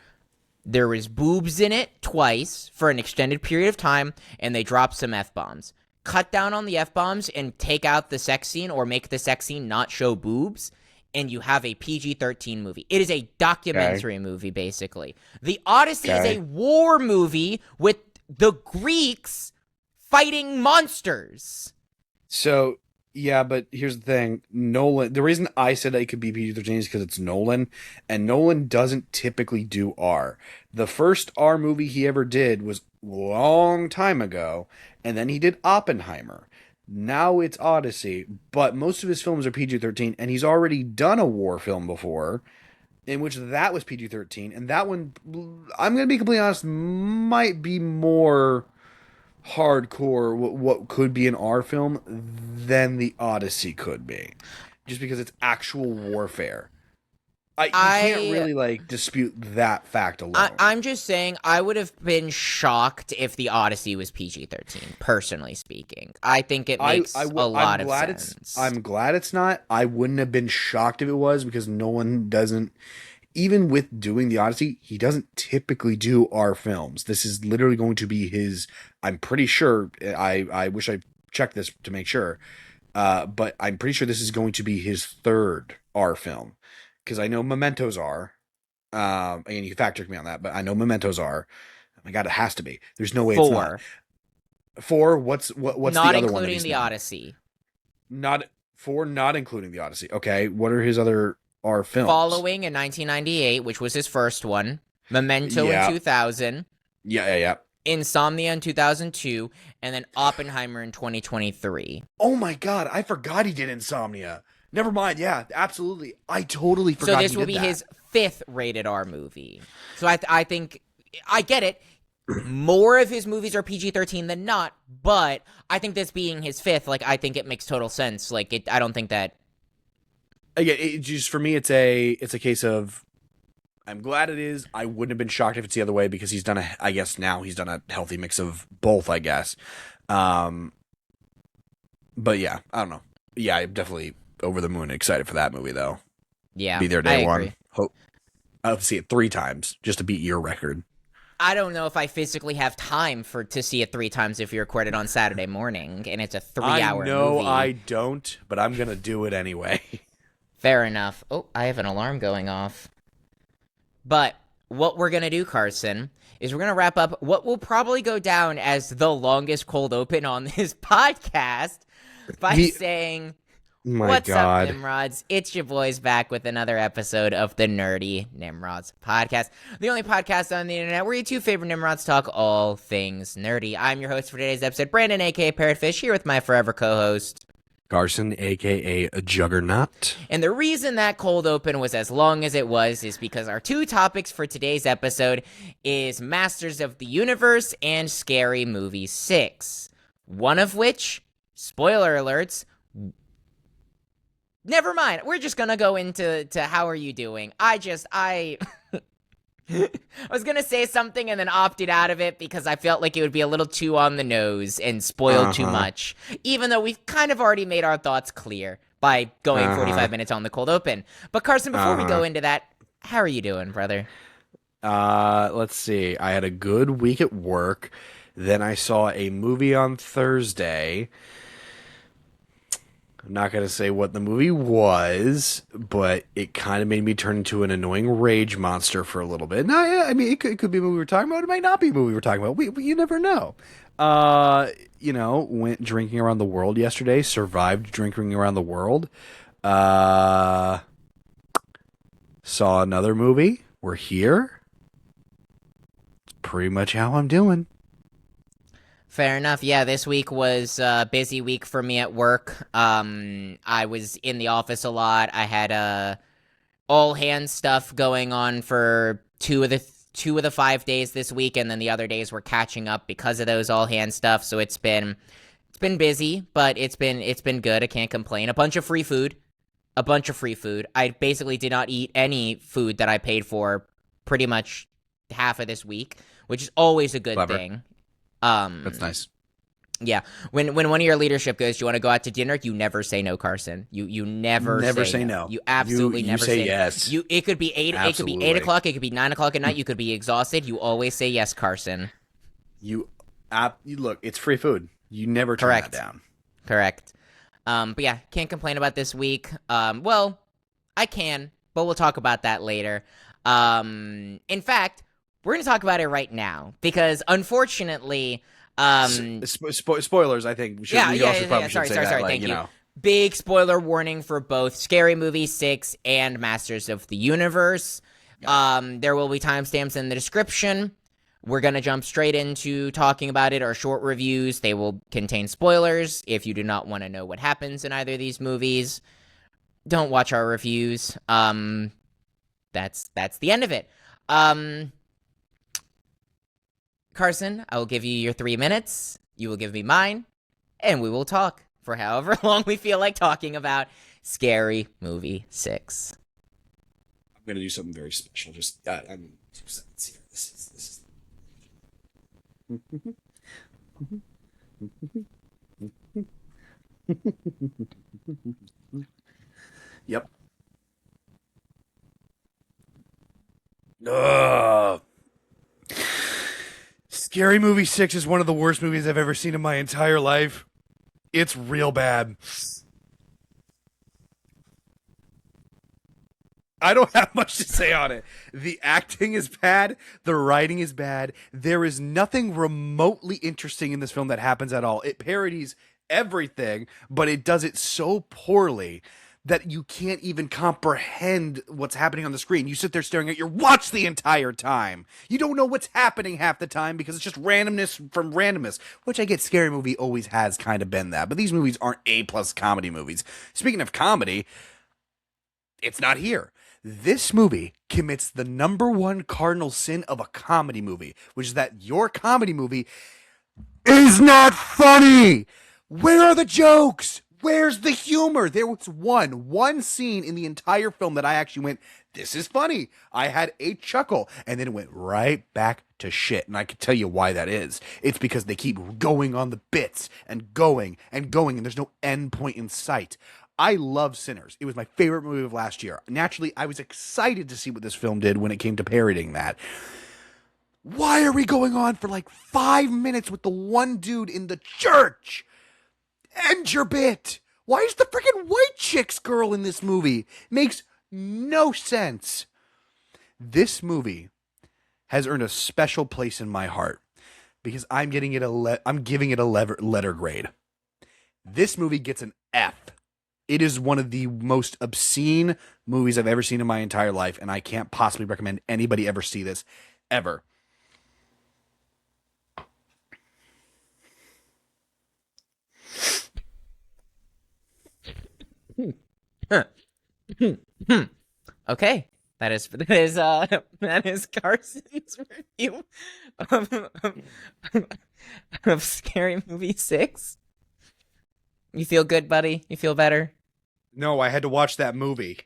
There was boobs in it twice for an extended period of time, and they dropped some F-bombs. Cut down on the F-bombs and take out the sex scene, or make the sex scene not show boobs, and you have a PG-13 movie. It is a documentary movie, basically. The Odyssey is a war movie with the Greeks fighting monsters.
So, yeah, but here's the thing. Nolan, the reason I said it could be PG-13 is because it's Nolan, and Nolan doesn't typically do R. The first R movie he ever did was a long time ago, and then he did Oppenheimer. Now it's Odyssey, but most of his films are PG-13, and he's already done a war film before, in which that was PG-13, and that one, I'm going to be completely honest, might be more hardcore what could be an R film than the Odyssey could be, just because it's actual warfare. You can't
I
really like dispute that fact alone.
I'm just saying, I would have been shocked if the Odyssey was PG-13, personally speaking. I think it makes a lot of sense.
I'm glad it's not. I wouldn't have been shocked if it was, because no one doesn't, even with doing the Odyssey, he doesn't typically do our films. This is literally going to be his, I'm pretty sure, I wish I checked this to make sure, but I'm pretty sure this is going to be his third R film. Because I know Mementos are. And you can fact check me on that, but I know Mementos are. Oh my God, it has to be. There's no way it's not. Four. What's the other one?
Not including the Odyssey.
Not four, not including the Odyssey. Okay, what are his other R films?
Following in 1998, which was his first one. Memento in 2000.
Yeah.
Insomnia in 2002, and then Oppenheimer in 2023.
Oh my God, I forgot he did Insomnia. Never mind. Yeah, absolutely. I totally forgot.
So this will be his 5th rated R movie. So I think I get it. More of his movies are PG-13 than not, but I think this being his 5th, like, I think it makes total sense. Like, I don't think that.
Again, just for me, it's a case of, I'm glad it is. I wouldn't have been shocked if it's the other way, because he's done now he's done a healthy mix of both, I guess. But yeah, I don't know. Yeah, I'm definitely over the moon excited for that movie, though.
Yeah,
be there day one. Hope I'll see it 3 times just to beat your record.
I don't know if I physically have time to see it 3 times if you record it on Saturday morning, and it's a 3-hour movie.
No, I don't, but I'm gonna do it anyway.
Fair enough. Oh, I have an alarm going off. But what we're gonna do, Carson, is we're gonna wrap up what will probably go down as the longest cold open on this podcast by saying, What's up, Nimrods? It's your boys back with another episode of the Nerdy Nimrods podcast, the only podcast on the internet where your 2 favorite Nimrods talk all things nerdy. I'm your host for today's episode, Brandon, aka Parrotfish, here with my forever co-host,
Carson, aka a Juggernaut.
And the reason that cold open was as long as it was is because our 2 topics for today's episode is Masters of the Universe and Scary Movie 6. One of which, spoiler alerts, never mind. We're just gonna go into how are you doing. I was gonna say something and then opted out of it because I felt like it would be a little too on the nose and spoil too much. Even though we've kind of already made our thoughts clear by going 45 minutes on the cold open. But Carson, before we go into that, how are you doing, brother?
Let's see. I had a good week at work. Then I saw a movie on Thursday. I'm not going to say what the movie was, but it kind of made me turn into an annoying rage monster for a little bit. No, yeah, I mean, it could be a movie we're talking about. It might not be a movie we're talking about. You never know. Went drinking around the world yesterday. Survived drinking around the world. Saw another movie. We're here. It's pretty much how I'm doing.
Fair enough. Yeah, this week was a busy week for me at work. I was in the office a lot. I had all hands stuff going on for two of the 5 days this week, and then the other days we're catching up because of those all hands stuff. So it's been busy, but it's been good. I can't complain. A bunch of free food. I basically did not eat any food that I paid for pretty much half of this week, which is always a good thing.
That's nice.
Yeah. When one of your leadership goes, do you want to go out to dinner? You never say no, Carson. You never say no. You absolutely never say
yes.
No. It could be 8. Absolutely. It could be 8 o'clock. It could be 9 o'clock at night. You could be exhausted. You always say yes, Carson.
You look. It's free food. You never turn that down.
Correct. But yeah, can't complain about this week. Well, I can, but we'll talk about that later. In fact, we're going to talk about it right now because, unfortunately,
spoilers. I think.
Sorry. Thank you. Big spoiler warning for both Scary Movie 6 and Masters of the Universe. There will be timestamps in the description. We're going to jump straight into talking about it. Our short reviews, they will contain spoilers. If you do not want to know what happens in either of these movies, don't watch our reviews. That's the end of it. Carson, I will give you your 3 minutes. You will give me mine, and we will talk for however long we feel like talking about Scary Movie 6.
I'm gonna do something very special. Just I'm 2 seconds here. This is. Yep. Ugh. Scary Movie 6 is one of the worst movies I've ever seen in my entire life. It's real bad. I don't have much to say on it. The acting is bad. The writing is bad. There is nothing remotely interesting in this film that happens at all. It parodies everything, but it does it so poorly that you can't even comprehend what's happening on the screen. You sit there staring at your watch the entire time. You don't know what's happening half the time because it's just randomness from randomness, which I get Scary Movie always has kind of been that. But these movies aren't A-plus comedy movies. Speaking of comedy, it's not here. This movie commits the number one cardinal sin of a comedy movie, which is that your comedy movie is not funny. Where are the jokes? Where's the humor? There was one scene in the entire film that I actually went, this is funny. I had a chuckle, and then it went right back to shit. And I can tell you why that is. It's because they keep going on the bits and going, and there's no end point in sight. I love Sinners. It was my favorite movie of last year. Naturally, I was excited to see what this film did when it came to parodying that. Why are we going on for like 5 minutes with the one dude in the church? End your bit. Why is the freaking white chick's girl in this movie? Makes no sense. This movie has earned a special place in my heart because I'm giving it a letter grade. This movie gets an F. It is one of the most obscene movies I've ever seen in my entire life, and I can't possibly recommend anybody ever see this ever.
Okay, that is Carson's review of Scary Movie 6. You feel good, buddy? You feel better?
No, I had to watch that movie.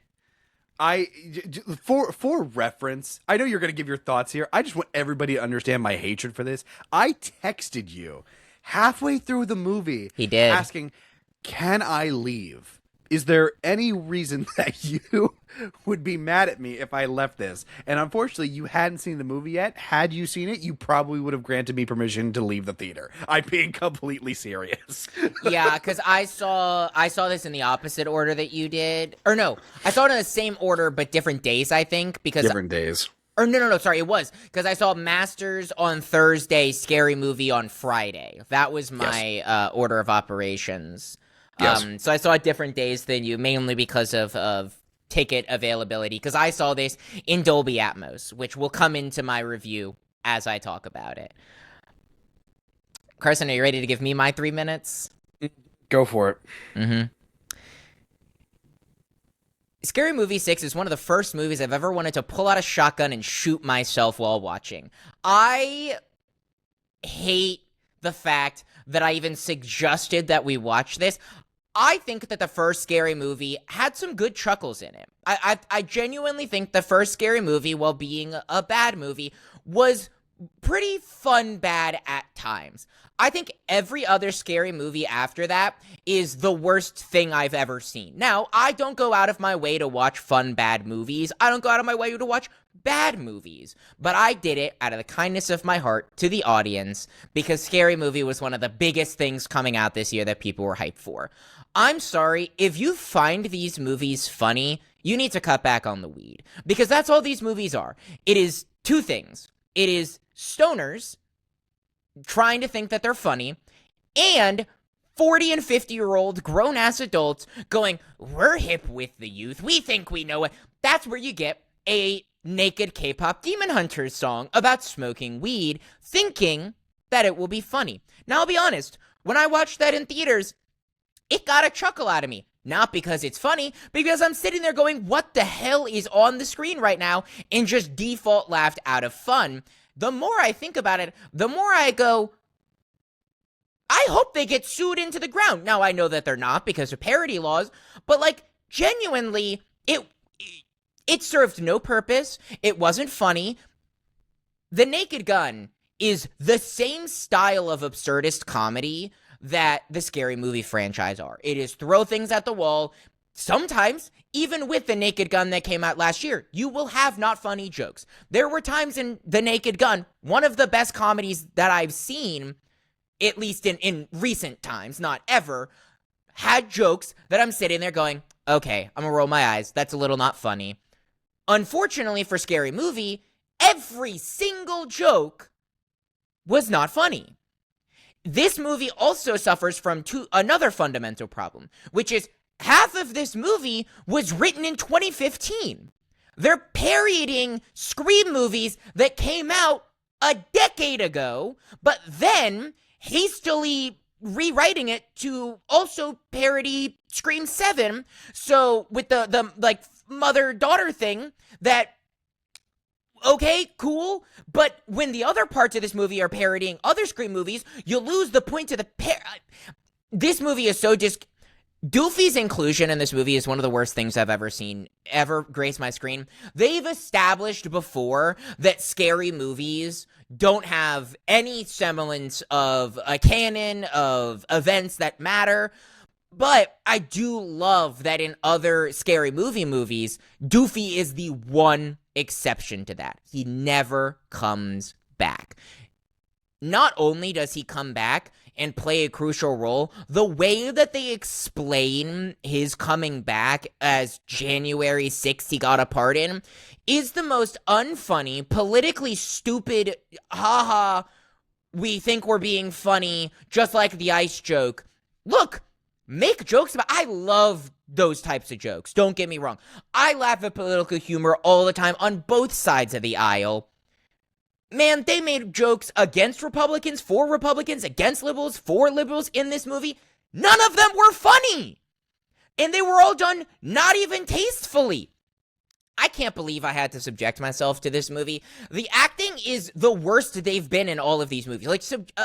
For reference, I know you're going to give your thoughts here. I just want everybody to understand my hatred for this. I texted you halfway through the movie.
He did.
Asking, can I leave? Is there any reason that you would be mad at me if I left this? And unfortunately, you hadn't seen the movie yet. Had you seen it, you probably would have granted me permission to leave the theater. I'm being completely serious.
Yeah, because I saw this in the opposite order that you did. Or no, I saw it in the same order, but different days, I think. Because
different days.
Or no, sorry, it was. Because I saw Masters on Thursday, Scary Movie on Friday. That was my order of operations.
Yes.
So I saw it different days than you, mainly because of ticket availability, because I saw this in Dolby Atmos, which will come into my review as I talk about it. Carson, are you ready to give me my 3 minutes?
Go for it.
Mm-hmm. Scary Movie 6 is one of the first movies I've ever wanted to pull out a shotgun and shoot myself while watching. I hate the fact that I even suggested that we watch this. I think that the first Scary Movie had some good chuckles in it. I genuinely think the first Scary Movie, while being a bad movie, was pretty fun bad at times. I think every other Scary Movie after that is the worst thing I've ever seen. Now, I don't go out of my way to watch fun bad movies. I don't go out of my way to watch bad movies. But I did it out of the kindness of my heart to the audience because Scary Movie was one of the biggest things coming out this year that people were hyped for. I'm sorry, if you find these movies funny, you need to cut back on the weed. Because that's all these movies are. It is two things. It is stoners trying to think that they're funny, and 40 and 50-year-old grown-ass adults going, we're hip with the youth, we think we know it. That's where you get a naked K-pop Demon Hunters song about smoking weed, thinking that it will be funny. Now, I'll be honest, when I watched that in theaters, it got a chuckle out of me. Not because it's funny, because I'm sitting there going, what the hell is on the screen right now? And just default laughed out of fun. The more I think about it, the more I go, I hope they get sued into the ground. Now, I know that they're not because of parody laws, but, like, genuinely, it served no purpose. It wasn't funny. The Naked Gun is the same style of absurdist comedy that the Scary Movie franchise are. It is throw things at the wall. Sometimes, even with The Naked Gun that came out last year, you will have not funny jokes. There were times in The Naked Gun, one of the best comedies that I've seen, at least in recent times, not ever, had jokes that I'm sitting there going, okay, I'm gonna roll my eyes. That's a little not funny. Unfortunately for Scary Movie, every single joke was not funny. This movie also suffers from another fundamental problem, which is half of this movie was written in 2015. They're parodying Scream movies that came out a decade ago, but then hastily rewriting it to also parody Scream 7. So with the like mother-daughter thing that, okay, cool, but when the other parts of this movie are parodying other Scream movies, you lose the point of the This movie is so Doofy's inclusion in this movie is one of the worst things I've ever seen, ever grace my screen. They've established before that scary movies don't have any semblance of a canon of events that matter. But I do love that in other scary movies, Doofy is the one exception to that. He never comes back. Not only does he come back and play a crucial role, the way that they explain his coming back as January 6th he got a pardon is the most unfunny, politically stupid, haha, we think we're being funny, just like the ice joke. Look, make jokes about, I love those types of jokes, don't get me wrong. I laugh at political humor all the time on both sides of the aisle. Man, they made jokes against Republicans, for Republicans, against liberals, for liberals in this movie. None of them were funny. And they were all done not even tastefully. I can't believe I had to subject myself to this movie. The acting is the worst they've been in all of these movies. Like,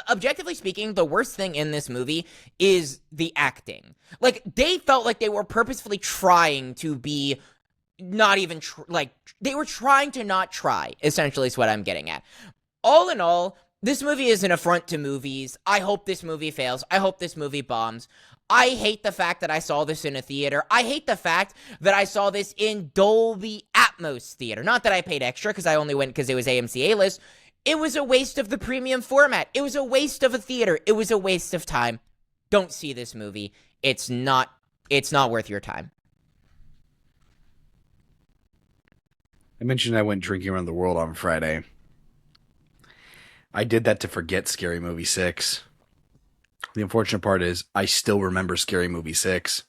objectively speaking, the worst thing in this movie is the acting. Like, they felt like they were purposefully trying to be not even, they were trying to not try, essentially is what I'm getting at. All in all, this movie is an affront to movies. I hope this movie fails. I hope this movie bombs. I hate the fact that I saw this in a theater. I hate the fact that I saw this in Dolby Atmos theater. Not that I paid extra, because I only went because it was AMC A-list. It was a waste of the premium format. It was a waste of a theater. It was a waste of time. Don't see this movie. It's not worth your time.
I mentioned I went drinking around the world on Friday. I did that to forget Scary Movie 6. The unfortunate part is I still remember Scary Movie 6.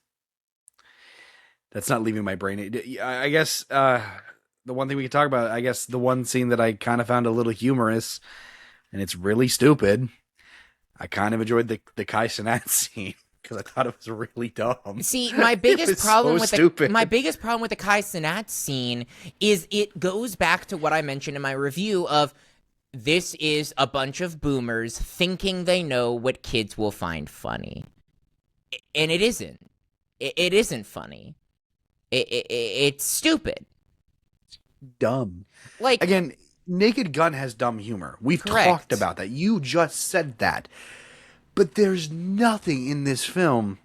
That's not leaving my brain. I guess the one thing we can talk about, I guess the one scene that I kind of found a little humorous, and it's really stupid. I kind of enjoyed the Kai Cenat scene because I thought it was really dumb.
See, my biggest problem with
stupid.
my biggest problem with the Kai Cenat scene is it goes back to what I mentioned in my review of this is a bunch of boomers thinking they know what kids will find funny. And it isn't. It isn't funny. It's stupid.
Dumb.
Like,
again, Naked Gun has dumb humor. We've talked about that. You just said that. But there's nothing in this film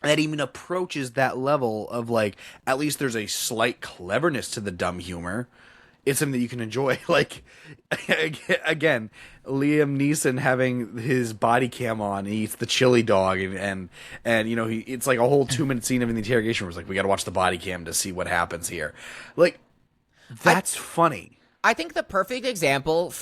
that even approaches that level of, like, at least there's a slight cleverness to the dumb humor. It's something that you can enjoy. Like, again, Liam Neeson having his body cam on, he eats the chili dog, and you know, it's like a whole 2-minute scene of the interrogation where it's like, we got to watch the body cam to see what happens here. Like, that's funny.
I think the perfect example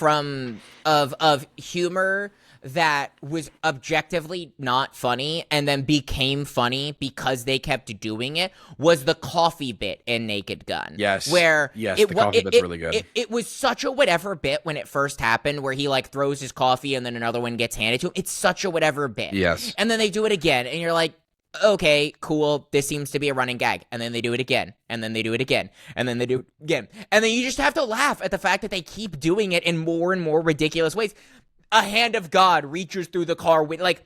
of humor that was objectively not funny and then became funny because they kept doing it was the coffee bit in Naked Gun.
Yes.
Where
the coffee bit's really good.
It was such a whatever bit when it first happened where he like throws his coffee and then another one gets handed to him. It's such a whatever bit.
Yes.
And then they do it again and you're like, okay, cool, this seems to be a running gag. And then they do it again. And then they do it again. And then they do it again. And then you just have to laugh at the fact that they keep doing it in more and more ridiculous ways. a hand of God reaches through the car window. Like,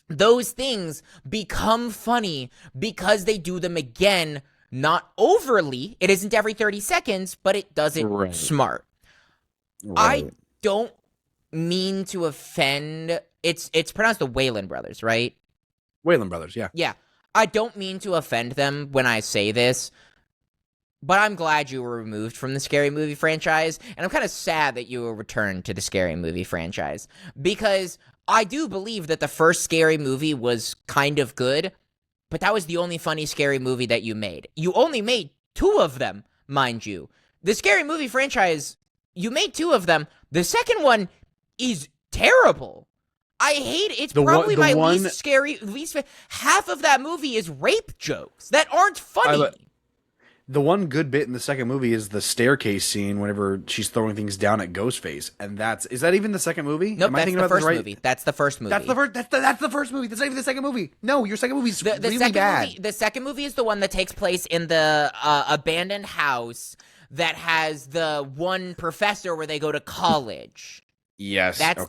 those things become funny because they do them again, not overly. It isn't every 30 seconds, but it does it smart.
Right.
I don't mean to offend. It's pronounced the Wayland brothers, right?
Wayland brothers, yeah.
Yeah. I don't mean to offend them when I say this, but I'm glad you were removed from the Scary Movie franchise, and I'm kind of sad that you were returned to the Scary Movie franchise, because I do believe that the first Scary Movie was kind of good, but that was the only funny Scary Movie that you made. You only made 2 of them, mind you. The Scary Movie franchise, you made 2 of them. The second one is terrible. I hate it. It's probably my least scary. Half of that movie is rape jokes that aren't funny.
The one good bit in the second movie is the staircase scene whenever she's throwing things down at Ghostface, and is that even the second movie?
Nope, that's the first movie. That's the first movie.
That's the first movie. That's not even the second movie. No, your second movie's really bad.
The second movie is the one that takes place in the abandoned house that has the one professor where they go to college.
Yes. That's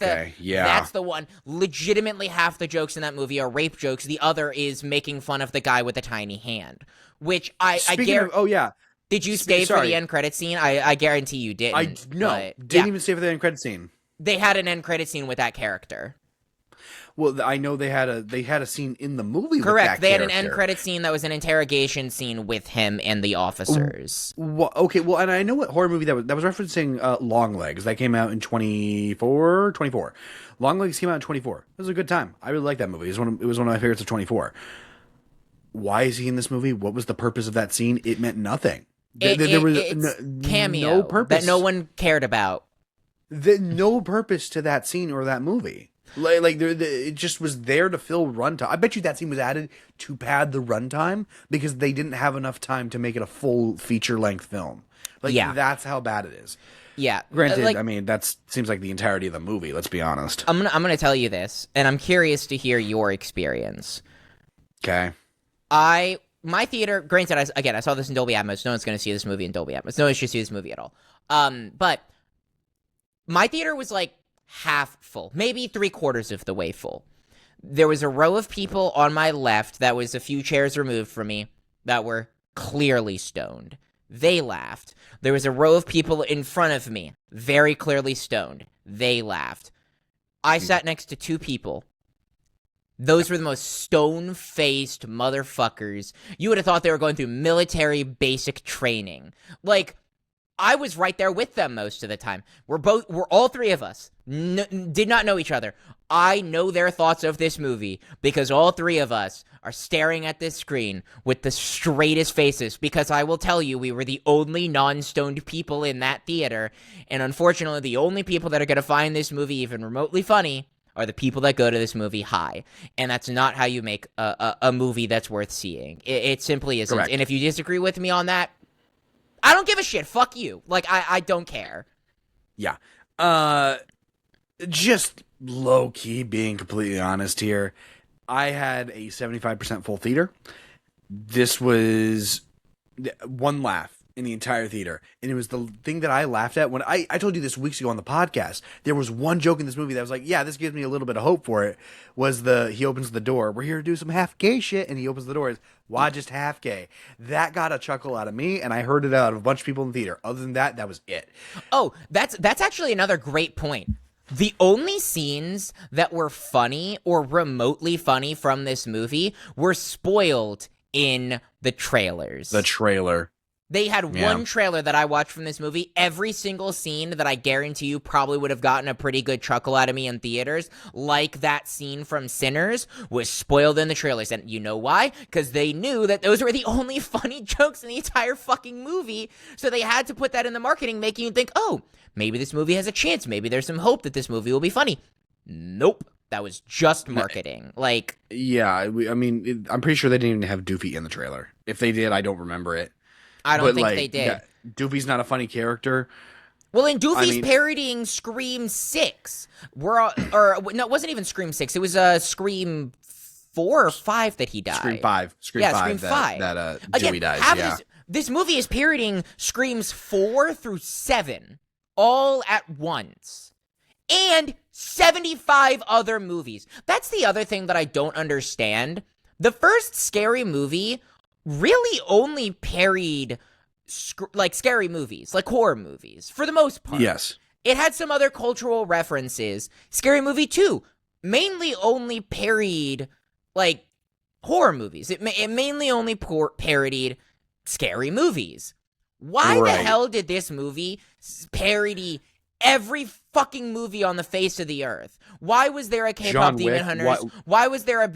the one. Legitimately, half the jokes in that movie are rape jokes. The other is making fun of the guy with the tiny hand, which I guarantee.
Oh yeah.
Did you stay for the end credit scene? I guarantee you didn't.
Didn't even stay for the end credit scene.
They had an end credit scene with that character.
Well, I know they had a scene in the movie.
Correct. They had
an
end credit scene that was an interrogation scene with him and the officers.
Okay, well, and I know what horror movie that was referencing Longlegs. That came out in 24. Longlegs came out in 24. It was a good time. I really liked that movie. It was one of my favorites of 24. Why is he in this movie? What was the purpose of that scene? It meant nothing. There was
cameo
no purpose
that no one cared about.
No purpose to that scene or that movie. It just was there to fill runtime. I bet you that scene was added to pad the runtime because they didn't have enough time to make it a full feature-length film. That's how bad it is.
Yeah.
Granted, I mean, that seems like the entirety of the movie, let's be honest.
I'm gonna tell you this, and I'm curious to hear your experience.
Okay.
My theater, granted, I saw this in Dolby Atmos. No one's gonna see this movie in Dolby Atmos. No one should see this movie at all. But my theater was like half full, maybe 3/4 of the way full. There was a row of people on my left that was a few chairs removed from me that were clearly stoned. They laughed. There was a row of people in front of me, very clearly stoned. They laughed. I sat next to 2 people. Those were the most stone-faced motherfuckers. You would have thought they were going through military basic training. Like, I was right there with them most of the time. We're all 3 of us did not know each other. I know their thoughts of this movie because all 3 of us are staring at this screen with the straightest faces, because I will tell you, we were the only non-stoned people in that theater, and unfortunately, the only people that are going to find this movie even remotely funny are the people that go to this movie high, and that's not how you make a movie that's worth seeing. It simply isn't. Correct. And if you disagree with me on that, I don't give a shit. Fuck you. Like, I don't care.
Yeah. Just low-key being completely honest here, I had a 75% full theater. This was one laugh in the entire theater, and it was the thing that I laughed at when I told you this weeks ago on the podcast. There was one joke in this movie that was like, yeah, this gives me a little bit of hope for it. Was he opens the door, we're here to do some half gay shit, and he opens the door, why just half gay? That got a chuckle out of me, and I heard it out of a bunch of people in the theater. Other than that, that was it.
Oh, that's actually another great point. The only scenes that were funny or remotely funny from this movie were spoiled in the trailers.
The trailer.
They had one trailer that I watched from this movie. Every single scene that I guarantee you probably would have gotten a pretty good chuckle out of me in theaters, like that scene from Sinners, was spoiled in the trailers. And you know why? Because they knew that those were the only funny jokes in the entire fucking movie. So they had to put that in the marketing, making you think, oh, maybe this movie has a chance. Maybe there's some hope that this movie will be funny. Nope. That was just marketing. Like,
yeah, I mean, I'm pretty sure they didn't even have Doofy in the trailer. If they did, I don't remember it.
I don't think they did.
Yeah, Doofy's not a funny character.
Well, and Doofy's parodying Scream 6. No, it wasn't even Scream 6. It was Scream 4 or 5 that he died.
Scream 5.
Scream 5.
That
Again,
Joey dies,
this movie is parodying Screams 4 through 7 all at once. And 75 other movies. That's the other thing that I don't understand. The first Scary Movie really only parodied like scary movies, like horror movies, for the most part.
Yes.
It had some other cultural references. Scary Movie 2 mainly only parodied, like, horror movies. It mainly only parodied scary movies. Why the hell did this movie parody every fucking movie on the face of the earth? Why was there a K-pop Demon Hunters? Why was there a...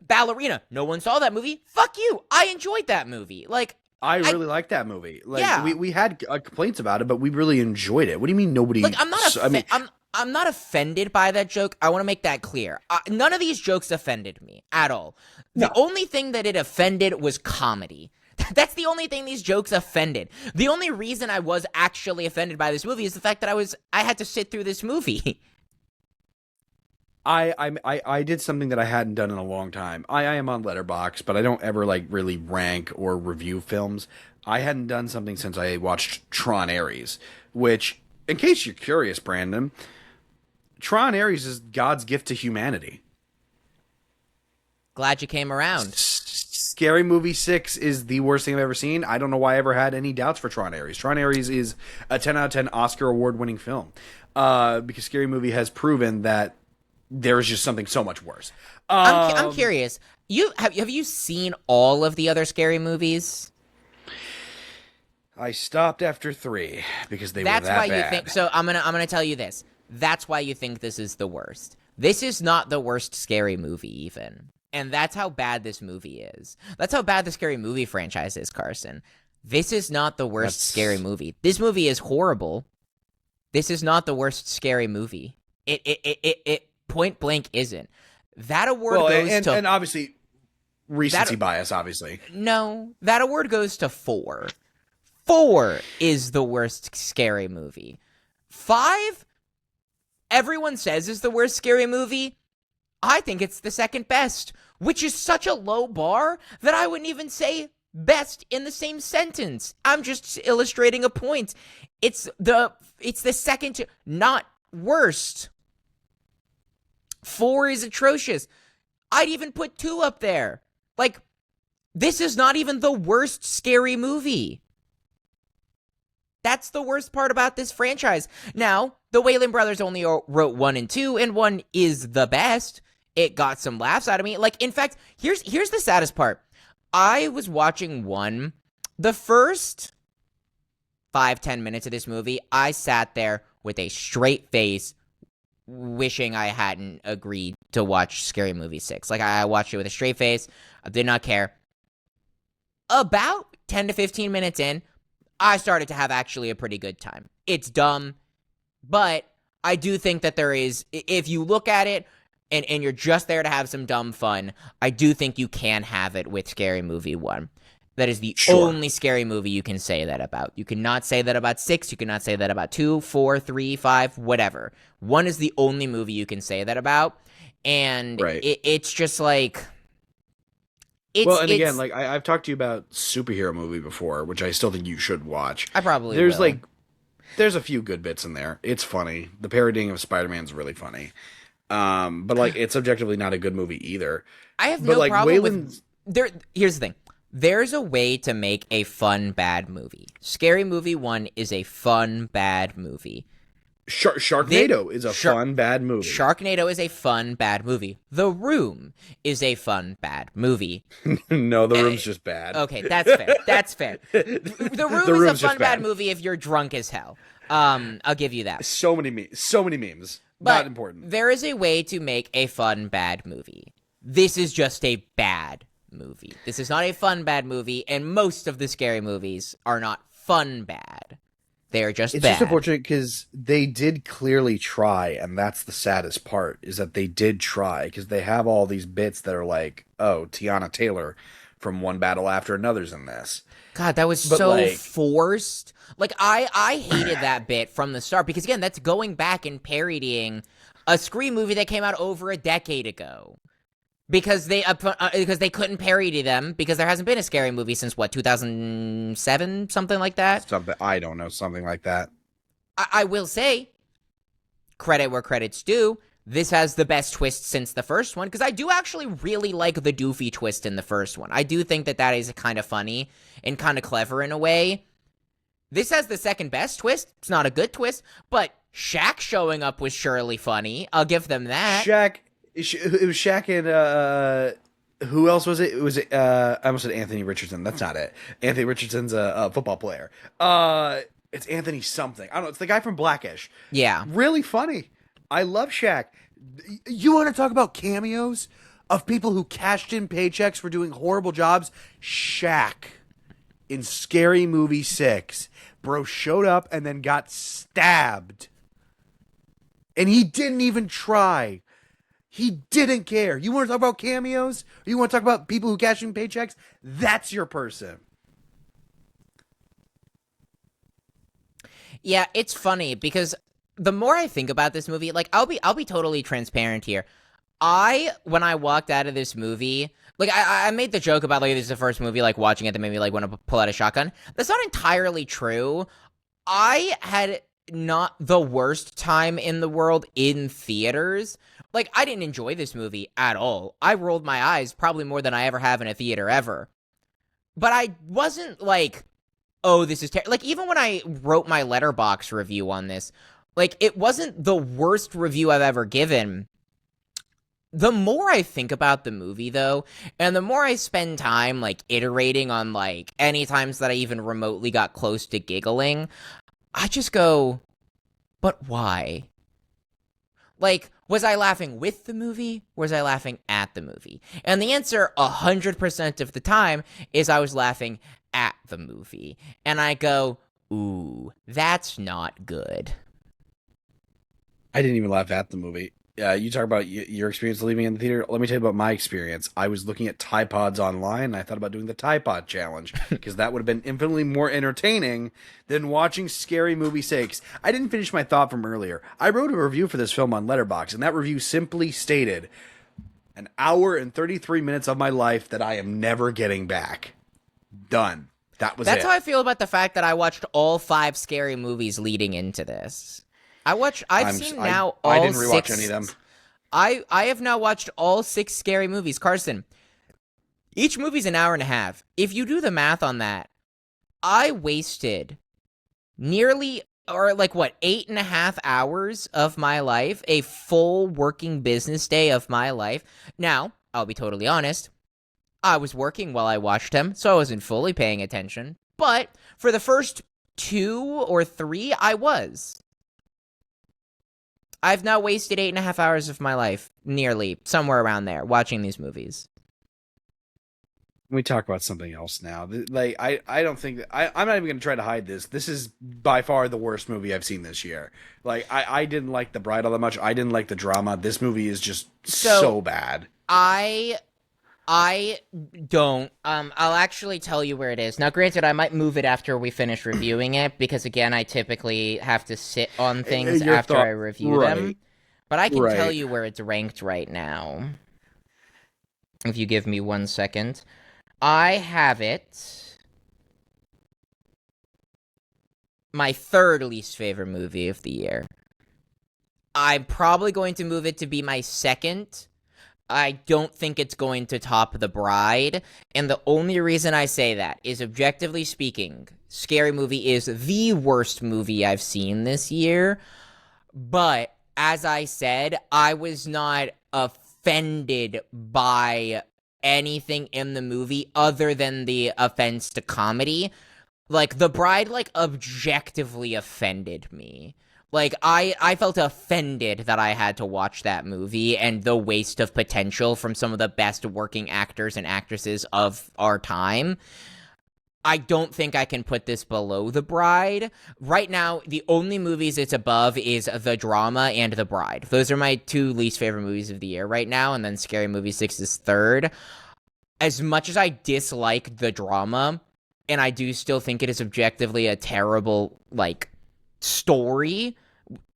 Ballerina. No one saw that movie. Fuck you. I enjoyed that movie. Like,
I really liked that movie. Like, we had complaints about it, but we really enjoyed it. What do you mean nobody?
Like, I'm not offended by that joke. I want to make that clear. None of these jokes offended me at all. The only thing that it offended was comedy. That's the only thing these jokes offended. The only reason I was actually offended by this movie is the fact that I had to sit through this movie.
I did something that I hadn't done in a long time. I am on Letterboxd, but I don't ever like really rank or review films. I hadn't done something since I watched Tron Ares, which, in case you're curious, Brandon, Tron Ares is God's gift to humanity.
Glad you came around.
Scary Movie 6 is the worst thing I've ever seen. I don't know why I ever had any doubts for Tron Ares. Tron Ares is a 10 out of 10 Oscar award-winning film. Because Scary Movie has proven that there's just something so much worse.
I'm curious. Have you seen all of the other Scary Movies?
I stopped after 3 because they were that
why
bad.
You think. So I'm gonna tell you this. That's why you think this is the worst. This is not the worst Scary Movie even, and that's how bad this movie is. That's how bad the Scary Movie franchise is, Carson. This is not the worst Scary Movie. This movie is horrible. This is not the worst Scary Movie. It point blank isn't. That award goes to...
And obviously, recency bias, obviously.
No, that award goes to 4. 4 is the worst Scary Movie. 5, everyone says is the worst Scary Movie. I think it's the second best, which is such a low bar that I wouldn't even say best in the same sentence. I'm just illustrating a point. It's the second, not worst. 4 is atrocious. I'd even put 2 up there. Like, this is not even the worst Scary Movie. That's the worst part about this franchise. Now, the Wayland brothers only wrote 1 and 2, and 1 is the best. It got some laughs out of me. Like, in fact, here's the saddest part. I was watching 1. The first 5-10 minutes of this movie, I sat there with a straight face, wishing I hadn't agreed to watch Scary Movie 6. Like, I watched it with a straight face. I did not care. About 10 to 15 minutes in, I started to have actually a pretty good time. It's dumb, but I do think that there is, if you look at it and you're just there to have some dumb fun, I do think you can have it with Scary Movie 1. That is the only Scary Movie you can say that about. You cannot say that about 6. You cannot say that about 2, 4, 3, 5, whatever. 1 is the only movie you can say that about. And it's just like...
again, like I've talked to you about superhero movie before, which I still think you should watch.
I probably will.
There's a few good bits in there. It's funny. The parodying of Spider-Man's really funny. But like it's objectively not a good movie either.
I have no problem with... Here's the thing. There's a way to make a fun, bad movie. Scary Movie 1 is a fun, bad movie.
Sharknado is a fun, bad movie.
Sharknado is a fun, bad movie. The Room is a fun, bad movie.
No, The Room's just bad.
Okay, that's fair. That's fair. The Room is a fun, bad movie if you're drunk as hell. I'll give you that.
So many memes.
But
not important.
There is a way to make a fun, bad movie. This is just a bad movie. This is not a fun, bad movie, and most of the Scary Movies are not fun, bad. They're just bad.
It's just unfortunate because they did clearly try, and that's the saddest part, is that they did try, because they have all these bits that are like, oh, Tiana Taylor from One Battle After Another's in this.
God, that was forced. Like, I hated that bit from the start, because again, that's going back and parodying a Scream movie that came out over a decade ago. Because they couldn't parody them, because there hasn't been a Scary Movie since, 2007? Something like that?
I don't know, something like that.
I will say, credit where credit's due. This has the best twist since the first one, because I do actually really like the Doofy twist in the first one. I do think that is kind of funny and kind of clever in a way. This has the second best twist. It's not a good twist, but Shaq showing up was surely funny. I'll give them that.
It was Shaq and who else was it? It was I almost said Anthony Richardson. That's not it. Anthony Richardson's a football player. It's Anthony something. I don't know. It's the guy from Blackish.
Yeah.
Really funny. I love Shaq. You want to talk about cameos of people who cashed in paychecks for doing horrible jobs? Shaq in Scary Movie 6. Bro showed up and then got stabbed. And he didn't even try. He didn't care. You want to talk about cameos? Or you want to talk about people who cash in paychecks? That's your person.
Yeah, it's funny because the more I think about this movie, like I'll be totally transparent here. When I walked out of this movie, like I made the joke about like this is the first movie like watching it that made me like want to pull out a shotgun. That's not entirely true. I had not the worst time in the world in theaters. Like I didn't enjoy this movie at all. I rolled my eyes probably more than I ever have in a theater ever. But I wasn't like, oh, this is terrible. Like even when I wrote my Letterboxd review on this, like it wasn't the worst review I've ever given. The more I think about the movie, though, and the more I spend time, like, iterating on, like, any times that I even remotely got close to giggling, I just go, but why? Like, was I laughing with the movie, or was I laughing at the movie? And the answer, 100% of the time, is I was laughing at the movie. And I go, ooh, that's not good.
I didn't even laugh at the movie. You talk about your experience leaving in the theater. Let me tell you about my experience. I was looking at Tide Pods online, and I thought about doing the Tide Pod challenge because that would have been infinitely more entertaining than watching Scary Movie 6. I didn't finish my thought from earlier. I wrote a review for this film on Letterboxd, and that review simply stated, an hour and 33 minutes of my life that I am never getting back. Done. That's
how I feel about the fact that I watched all 5 scary movies leading into this. I didn't rewatch any of them. I have now watched all 6 scary movies. Carson, each movie's an hour and a half. If you do the math on that, I wasted nearly, or like what, 8.5 hours of my life, a full working business day of my life. Now, I'll be totally honest, I was working while I watched them, so I wasn't fully paying attention. But for the first 2 or 3, I was. I've now wasted 8.5 hours of my life, nearly, somewhere around there, watching these movies.
Let me talk about something else now. Like, I don't think that I'm not even going to try to hide this. This is by far the worst movie I've seen this year. Like, I didn't like The Bride all that much. I didn't like the drama. This movie is just so bad.
I don't. I'll actually tell you where it is. Now, granted, I might move it after we finish reviewing it, because, again, I typically have to sit on things after I review them. But I can tell you where it's ranked right now. If you give me 1 second. I have it my 3rd least favorite movie of the year. I'm probably going to move it to be my 2nd. I don't think it's going to top The Bride, and the only reason I say that is, objectively speaking, Scary Movie is the worst movie I've seen this year, but, as I said, I was not offended by anything in the movie other than the offense to comedy. Like, The Bride, like, objectively offended me. Like, I felt offended that I had to watch that movie and the waste of potential from some of the best working actors and actresses of our time. I don't think I can put this below The Bride. Right now, the only movies it's above is The Drama and The Bride. Those are my 2 least favorite movies of the year right now, and then Scary Movie 6 is 3rd. As much as I dislike The Drama, and I do still think it is objectively a terrible, like, story,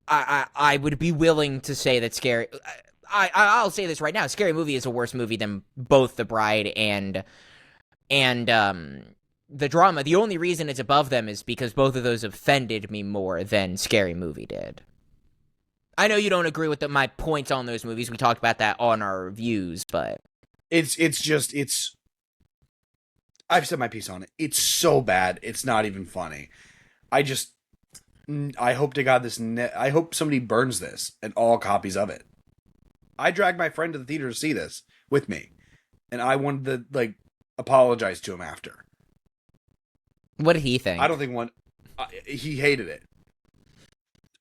I would be willing to say that I'll say this right now, Scary Movie is a worse movie than both The Bride and The Drama. The only reason it's above them is because both of those offended me more than Scary Movie did. I know you don't agree with my points on those movies. We talked about that on our reviews, but
it's I've said my piece on it. It's so bad. It's not even funny. I hope to God I hope somebody burns this and all copies of it. I dragged my friend to the theater to see this with me, and I wanted to like apologize to him after.
What did he think?
I don't think he hated it.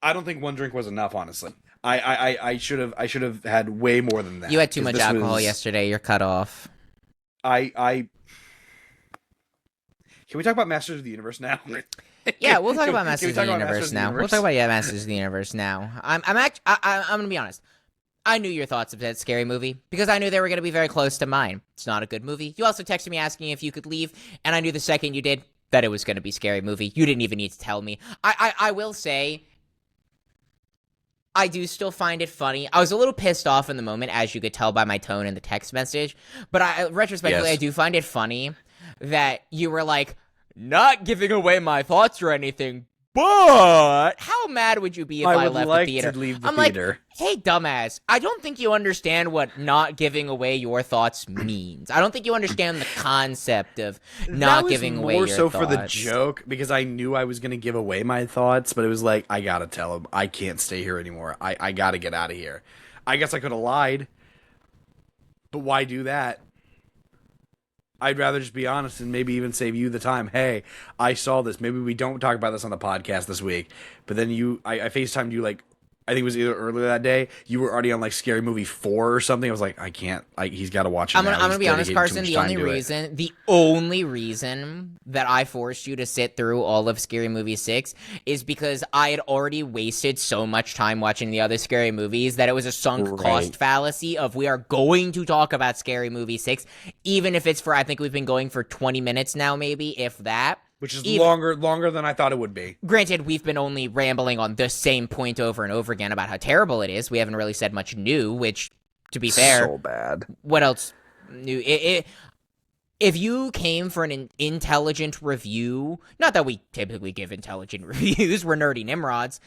I don't think one drink was enough, honestly. I should have had way more than that.
You had too much alcohol yesterday. You're cut off.
Can we talk about Masters of the Universe now?
Yeah, we'll talk about Masters of the Universe now. We'll talk about Masters of the Universe now. I'm gonna be honest. I knew your thoughts of that scary movie because I knew they were gonna be very close to mine. It's not a good movie. You also texted me asking if you could leave, and I knew the second you did that it was gonna be a scary movie. You didn't even need to tell me. I will say, I do still find it funny. I was a little pissed off in the moment, as you could tell by my tone in the text message. But retrospectively, yes. I do find it funny that you were like, not giving away my thoughts or anything, but how mad would you be if I left the theater?
To leave the
I'm
theater.
Like, hey, dumbass, I don't think you understand what not giving away your thoughts means. I don't think you understand the concept of not giving away your thoughts.
More so for the joke, because I knew I was going to give away my thoughts, but it was like, I got to tell him, I can't stay here anymore. I got to get out of here. I guess I could have lied, but why do that? I'd rather just be honest and maybe even save you the time. Hey, I saw this. Maybe we don't talk about this on the podcast this week. But then I FaceTimed you like, I think it was either earlier that day. You were already on like Scary Movie 4 or something. I was like, I can't. He's got to watch it.
I'm gonna be honest, Carson. The only reason that I forced you to sit through all of Scary Movie 6 is because I had already wasted so much time watching the other Scary Movies that it was a sunk cost fallacy of we are going to talk about Scary Movie 6, even if it's for, I think we've been going for 20 minutes now, maybe, if that.
Which is longer than I thought it would be.
Granted, we've been only rambling on the same point over and over again about how terrible it is. We haven't really said much new, which, to be fair...
So bad.
What else new? If you came for an intelligent review... Not that we typically give intelligent reviews, we're nerdy Nimrods.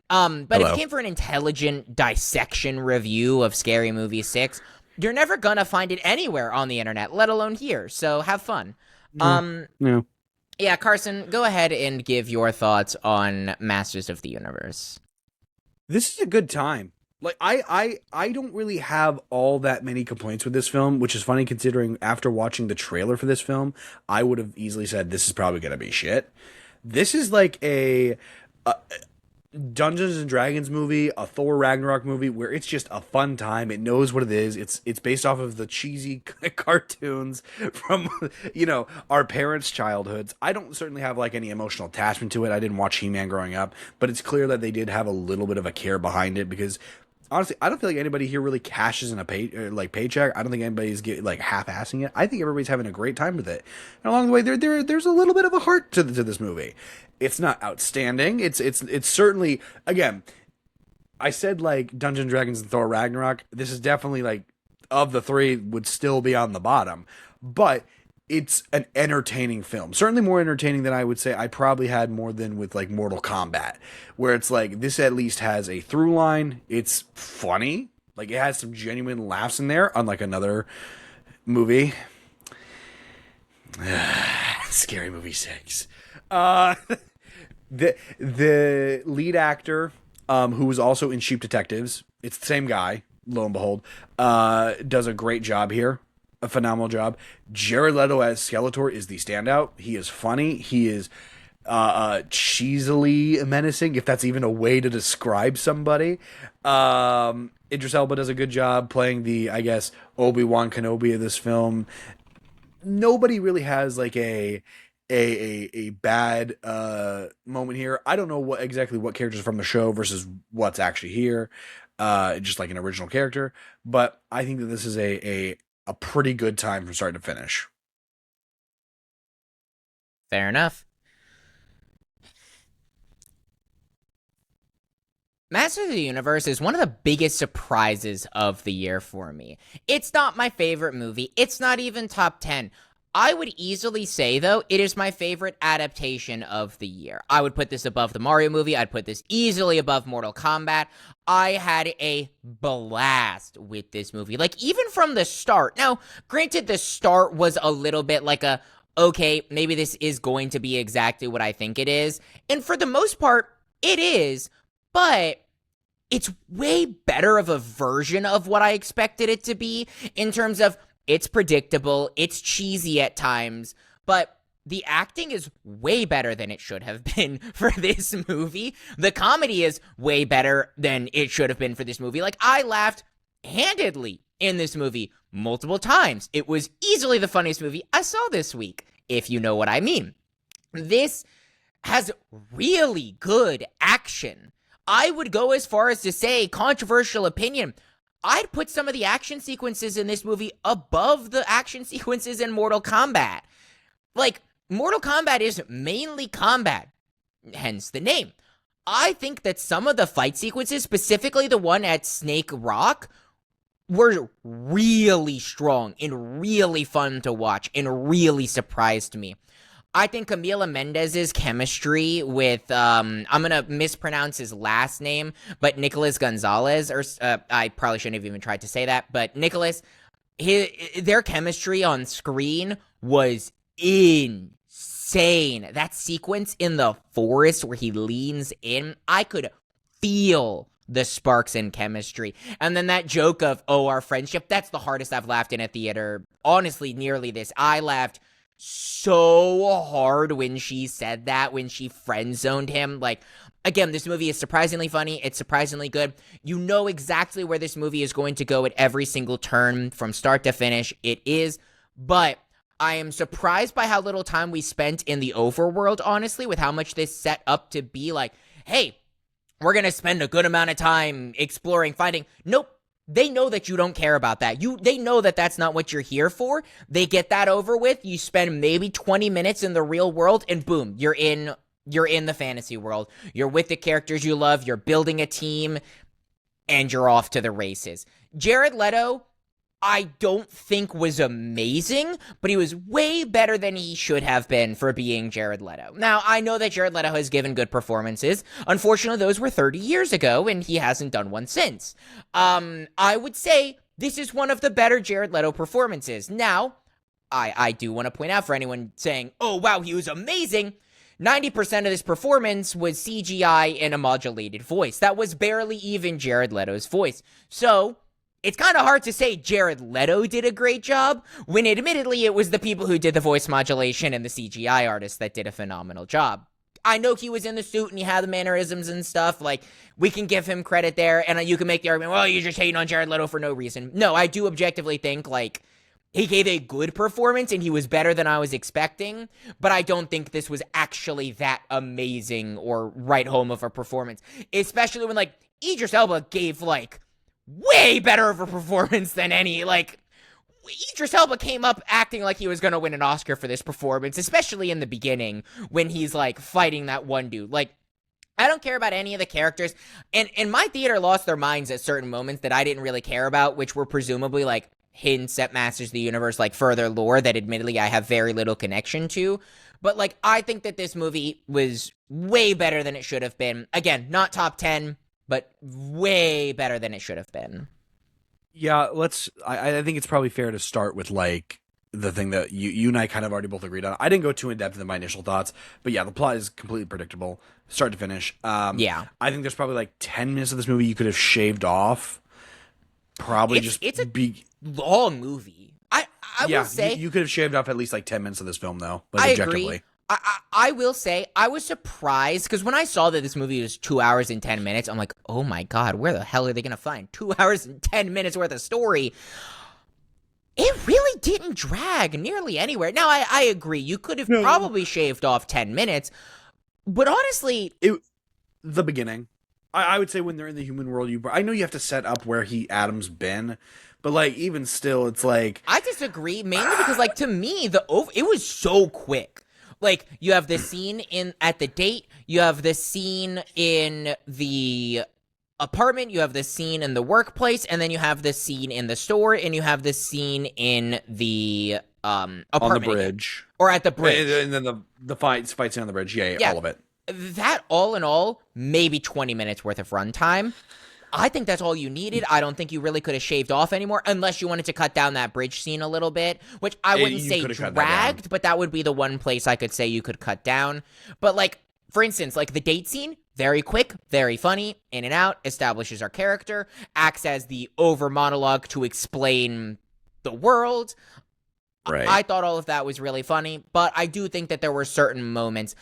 But if you came for an intelligent dissection review of Scary Movie 6, you're never gonna find it anywhere on the internet, let alone here. So have fun.
No.
Yeah, Carson, go ahead and give your thoughts on Masters of the Universe.
This is a good time. Like, I don't really have all that many complaints with this film, which is funny considering after watching the trailer for this film, I would have easily said this is probably going to be shit. This is like a Dungeons and Dragons movie, a Thor Ragnarok movie, where it's just a fun time. It knows what it is. It's based off of the cheesy cartoons from, our parents' childhoods. I don't certainly have like any emotional attachment to it. I didn't watch He-Man growing up, but it's clear that they did have a little bit of a care behind it because honestly, I don't feel like anybody here really cashes in a Paycheck. I don't think anybody's half-assing it. I think everybody's having a great time with it. And along the way, there's a little bit of a heart to this movie. It's not outstanding. It's certainly, again, I said like Dungeons and Dragons and Thor Ragnarok. This is definitely like, of the three, would still be on the bottom. But it's an entertaining film. Certainly more entertaining than I would say I probably had more than with like Mortal Kombat, where it's like this at least has a through line. It's funny. Like it has some genuine laughs in there, unlike another movie. Scary Movie 6. The lead actor, who was also in Sheep Detectives, it's the same guy, lo and behold, does a great job here. A phenomenal job. Jared Leto as Skeletor is the standout. He is funny. He is cheesily menacing, if that's even a way to describe somebody. Idris Elba does a good job playing the, I guess, Obi-Wan Kenobi of this film. Nobody really has like a bad moment here. I don't know exactly what characters from the show versus what's actually here, just like an original character. But I think that this is a pretty good time from start to finish.
Fair enough. Masters of the Universe is one of the biggest surprises of the year for me. It's not my favorite movie. It's not even top 10. I would easily say, though, it is my favorite adaptation of the year. I would put this above the Mario movie. I'd put this easily above Mortal Kombat. I had a blast with this movie. Like, even from the start. Now, granted, the start was a little bit like okay, maybe this is going to be exactly what I think it is. And for the most part, it is. But it's way better of a version of what I expected it to be in terms of it's predictable, it's cheesy at times, but the acting is way better than it should have been for this movie. The comedy is way better than it should have been for this movie. Like, I laughed handedly in this movie multiple times. It was easily the funniest movie I saw this week, if you know what I mean. This has really good action. I would go as far as to say, controversial opinion, I'd put some of the action sequences in this movie above the action sequences in Mortal Kombat. Like, Mortal Kombat is mainly combat, hence the name. I think that some of the fight sequences, specifically the one at Snake Rock, were really strong and really fun to watch and really surprised me. I think Camila Mendez's chemistry with, I'm going to mispronounce his last name, but Nicholas Gonzalez, or I probably shouldn't have even tried to say that, but Nicholas, their chemistry on screen was insane. That sequence in the forest where he leans in, I could feel the sparks in chemistry. And then that joke of, oh, our friendship, that's the hardest I've laughed in a theater. Honestly, nearly this. I laughed so hard when she said that, when she friend-zoned him. Like, again, this movie is surprisingly funny. It's surprisingly good. You know exactly where this movie is going to go at every single turn from start to finish. It is, but I am surprised by how little time we spent in the overworld, honestly, with how much this set up to be like, hey, we're going to spend a good amount of time exploring, finding. Nope. They know that you don't care about that. They know that that's not what you're here for. They get that over with. You spend maybe 20 minutes in the real world and boom, you're in the fantasy world. You're with the characters you love. You're building a team and you're off to the races. Jared Leto, I don't think was amazing, but he was way better than he should have been for being Jared Leto. Now, I know that Jared Leto has given good performances. Unfortunately, those were 30 years ago, and he hasn't done one since. I would say this is one of the better Jared Leto performances. Now, I do want to point out for anyone saying, oh, wow, he was amazing, 90% of this performance was CGI and a modulated voice. That was barely even Jared Leto's voice. So it's kind of hard to say Jared Leto did a great job when admittedly it was the people who did the voice modulation and the CGI artists that did a phenomenal job. I know he was in the suit and he had the mannerisms and stuff. Like, we can give him credit there, and you can make the argument, well, you're just hating on Jared Leto for no reason. No, I do objectively think, like, he gave a good performance and he was better than I was expecting, but I don't think this was actually that amazing or right home of a performance. Especially when, like, Idris Elba gave, like, way better of a performance than any, like, Idris Elba came up acting like he was going to win an Oscar for this performance, especially in the beginning when he's, like, fighting that one dude. Like, I don't care about any of the characters, and my theater lost their minds at certain moments that I didn't really care about, which were presumably, like, hints at Masters of the Universe, like, further lore that admittedly I have very little connection to. But, like, I think that this movie was way better than it should have been. Again, not top 10, but way better than it should have been.
Yeah, I think it's probably fair to start with, like, the thing that you and I kind of already both agreed on. I didn't go too in depth in my initial thoughts, but yeah, the plot is completely predictable, start to finish.
Yeah.
I think there's probably like 10 minutes of this movie you could have shaved off. Probably
it's a long movie. I will say
you could have shaved off at least like 10 minutes of this film, though. Like,
I
objectively.
agree. I will say I was surprised because when I saw that this movie was 2 hours and 10 minutes, I'm like, oh my God, where the hell are they going to find 2 hours and 10 minutes worth of story? It really didn't drag nearly anywhere. Now, I agree. You could have probably shaved off 10 minutes, but honestly,
the beginning. I would say when they're in the human world, I know you have to set up where Adam's been, but like even still, it's like
I disagree mainly because like to me it was so quick. Like, you have the scene at the date, you have the scene in the apartment, you have the scene in the workplace, and then you have the scene in the store, and you have the scene in the
On
apartment
the
again.
bridge.
Or at the bridge.
And then the fight scene on the bridge. Yeah, all of it.
That, all in all, maybe 20 minutes worth of runtime. I think that's all you needed. I don't think you really could have shaved off anymore, unless you wanted to cut down that bridge scene a little bit, which I wouldn't say dragged, but that would be the one place I could say you could cut down. But, like, for instance, like the date scene, very quick, very funny, in and out, establishes our character, acts as the over monologue to explain the world.
Right.
I thought all of that was really funny, but I do think that there were certain moments.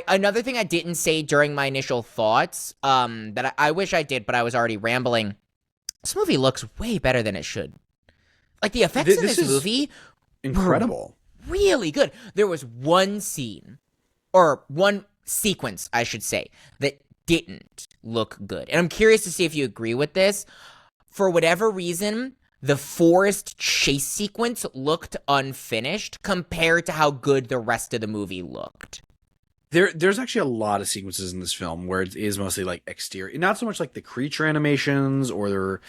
Another thing I didn't say during my initial thoughts, that I wish I did, but I was already rambling. This movie looks way better than it should. Like, the effects in this movie,
incredible,
really good. There was one scene, or one sequence, I should say, that didn't look good, and I'm curious to see if you agree with this. For whatever reason, the forest chase sequence looked unfinished compared to how good the rest of the movie looked.
There's actually a lot of sequences in this film where it is mostly like exterior, not so much like the creature animations or their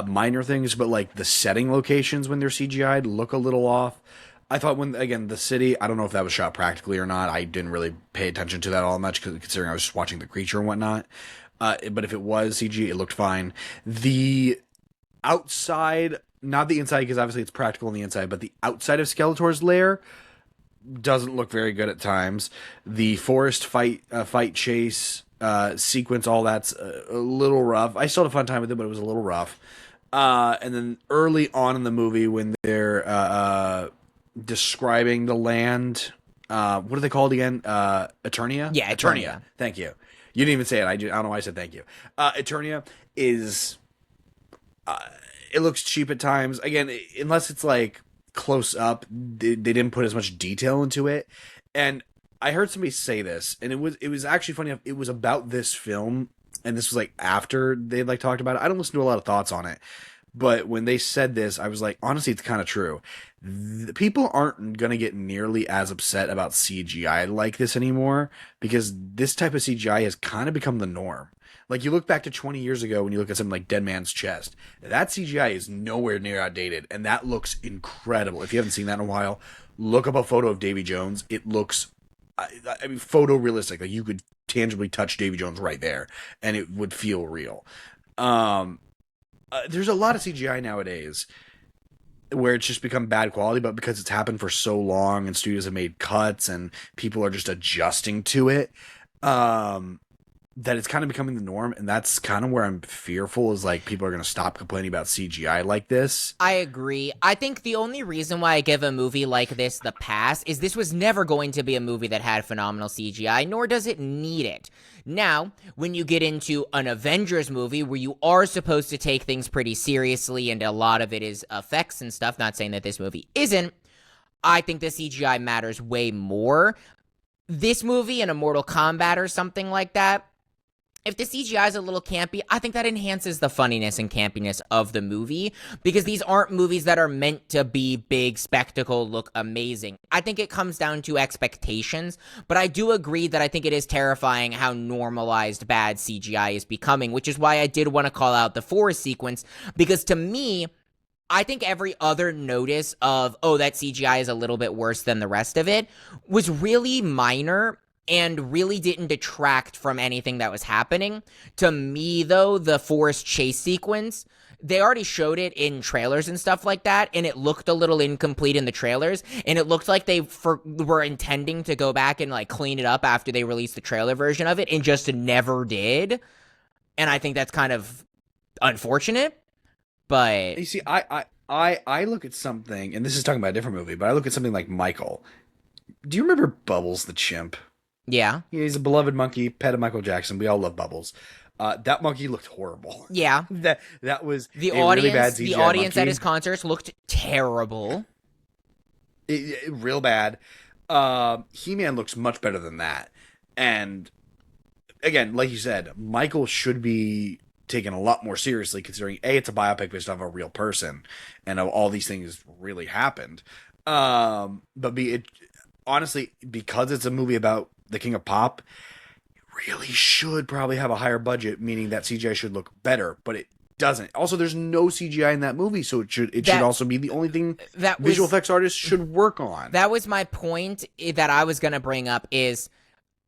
minor things, but like the setting locations when they're CGI'd look a little off. I thought the city, I don't know if that was shot practically or not. I didn't really pay attention to that all much considering I was just watching the creature and whatnot. But if it was CG, it looked fine. The outside, not the inside, because obviously it's practical on the inside, but the outside of Skeletor's lair doesn't look very good at times. The forest fight chase sequence, all that's a little rough. I still had a fun time with it, but it was a little rough. And then early on in the movie, when they're describing the land, what are they called again? Eternia?
Yeah, Eternia.
Thank you. You didn't even say it. I don't know why I said thank you. Eternia is... it looks cheap at times. Again, unless it's like close up, they didn't put as much detail into it. And I heard somebody say this, and it was actually funny enough. It was about this film, and this was like after they like talked about it. I don't listen to a lot of thoughts on it, but when they said this, I was like, honestly, it's kind of true. People aren't going to get nearly as upset about CGI like this anymore, because this type of CGI has kind of become the norm. Like, you look back to 20 years ago when you look at something like Dead Man's Chest. That CGI is nowhere near outdated, and that looks incredible. If you haven't seen that in a while, look up a photo of Davy Jones. It looks, I mean, photorealistic. Like, you could tangibly touch Davy Jones right there, and it would feel real. There's a lot of CGI nowadays where it's just become bad quality, but because it's happened for so long and studios have made cuts and people are just adjusting to it, that it's kind of becoming the norm, and that's kind of where I'm fearful is like people are going to stop complaining about CGI like this.
I agree. I think the only reason why I give a movie like this the pass is this was never going to be a movie that had phenomenal CGI, nor does it need it. Now, when you get into an Avengers movie where you are supposed to take things pretty seriously and a lot of it is effects and stuff, not saying that this movie isn't, I think the CGI matters way more. This movie and a Mortal Kombat or something like that, if the CGI is a little campy, I think that enhances the funniness and campiness of the movie, because these aren't movies that are meant to be big spectacle, look amazing. I think it comes down to expectations, but I do agree that I think it is terrifying how normalized bad CGI is becoming, which is why I did want to call out the forest sequence, because to me, I think every other notice of, oh, that CGI is a little bit worse than the rest of it was really minor and really didn't detract from anything that was happening. To me, though, the forest chase sequence, they already showed it in trailers and stuff like that, and it looked a little incomplete in the trailers, and it looked like they were intending to go back and like clean it up after they released the trailer version of it, and just never did. And I think that's kind of unfortunate, but...
You see, I look at something, and this is talking about a different movie, but I look at something like Michael. Do you remember Bubbles the chimp?
Yeah.
He's a beloved monkey, pet of Michael Jackson. We all love Bubbles. That monkey looked horrible.
Yeah.
That was
the
a
audience,
really bad CGI
The audience
monkey.
at his concerts looked terrible.
Real bad. He-Man looks much better than that. And again, like you said, Michael should be taken a lot more seriously, considering A, it's a biopic based off a real person, and all these things really happened. But B, honestly, because it's a movie about the King of Pop, it really should probably have a higher budget, meaning that CGI should look better. But doesn't. Also, there's no CGI in that movie, so it should also be the only thing that visual effects artists should work on.
That was my point that I was going to bring up is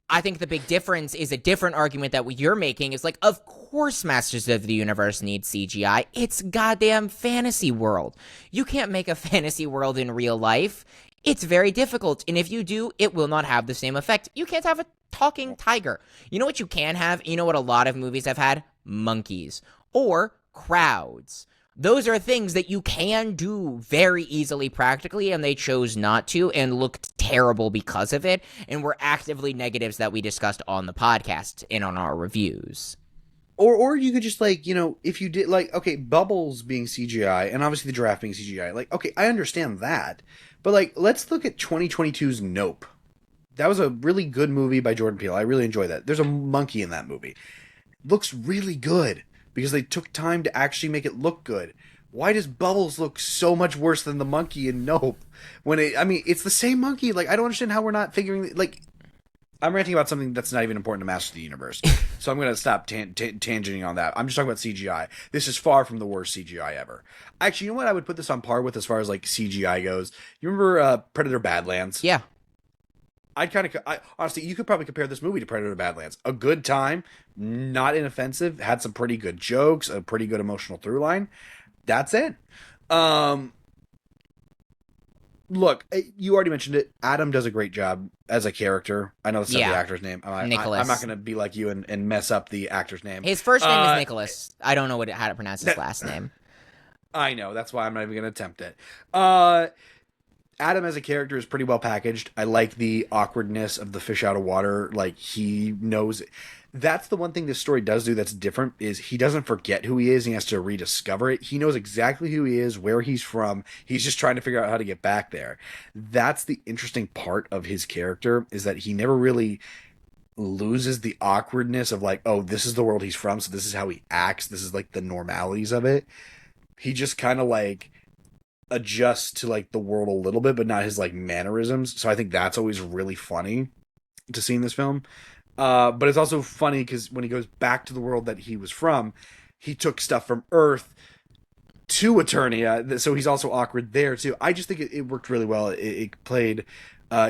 I think the big difference is a different argument that what you're making is like, of course Masters of the Universe needs CGI. It's goddamn fantasy world. You can't make a fantasy world in real life. It's very difficult, and if you do, it will not have the same effect. You can't have a talking tiger. You know what you can have? You know what a lot of movies have had? Monkeys. Or crowds. Those are things that you can do very easily practically, and they chose not to and looked terrible because of it, and were actively negatives that we discussed on the podcast and on our reviews.
Or you could just, like, you know, if you did, like, okay, Bubbles being CGI, and obviously the giraffe being CGI, like, okay, I understand that. But, like, let's look at 2022's Nope. That was a really good movie by Jordan Peele. I really enjoyed that. There's a monkey in that movie. Looks really good because they took time to actually make it look good. Why does Bubbles look so much worse than the monkey in Nope? It's the same monkey. Like, I don't understand how we're not figuring, like, I'm ranting about something that's not even important to Masters of the Universe. So I'm going to stop tangenting on that. I'm just talking about CGI. This is far from the worst CGI ever. Actually, you know what I would put this on par with as far as, like, CGI goes? You remember Predator Badlands?
Yeah.
Honestly, you could probably compare this movie to Predator Badlands. A good time, not inoffensive, had some pretty good jokes, a pretty good emotional through line. That's it. Look, you already mentioned it. Adam does a great job as a character. I know that's not the actor's name.
Nicholas.
I'm not going to be like you and mess up the actor's name.
His first name is Nicholas. I don't know how to pronounce his last name.
I know. That's why I'm not even going to attempt it. Adam as a character is pretty well packaged. I like the awkwardness of the fish out of water. Like, he knows... That's the one thing this story does do that's different, is he doesn't forget who he is. He has to rediscover it. He knows exactly who he is, where he's from. He's just trying to figure out how to get back there. That's the interesting part of his character, is that he never really loses the awkwardness of, like, oh, this is the world he's from, so this is how he acts. This is, like, the normalities of it. He just kind of, like, adjusts to, like, the world a little bit, but not his, like, mannerisms. So I think that's always really funny to see in this film. But it's also funny because when he goes back to the world that he was from, he took stuff from Earth to Eternia, so he's also awkward there too. I just think it worked really well. It played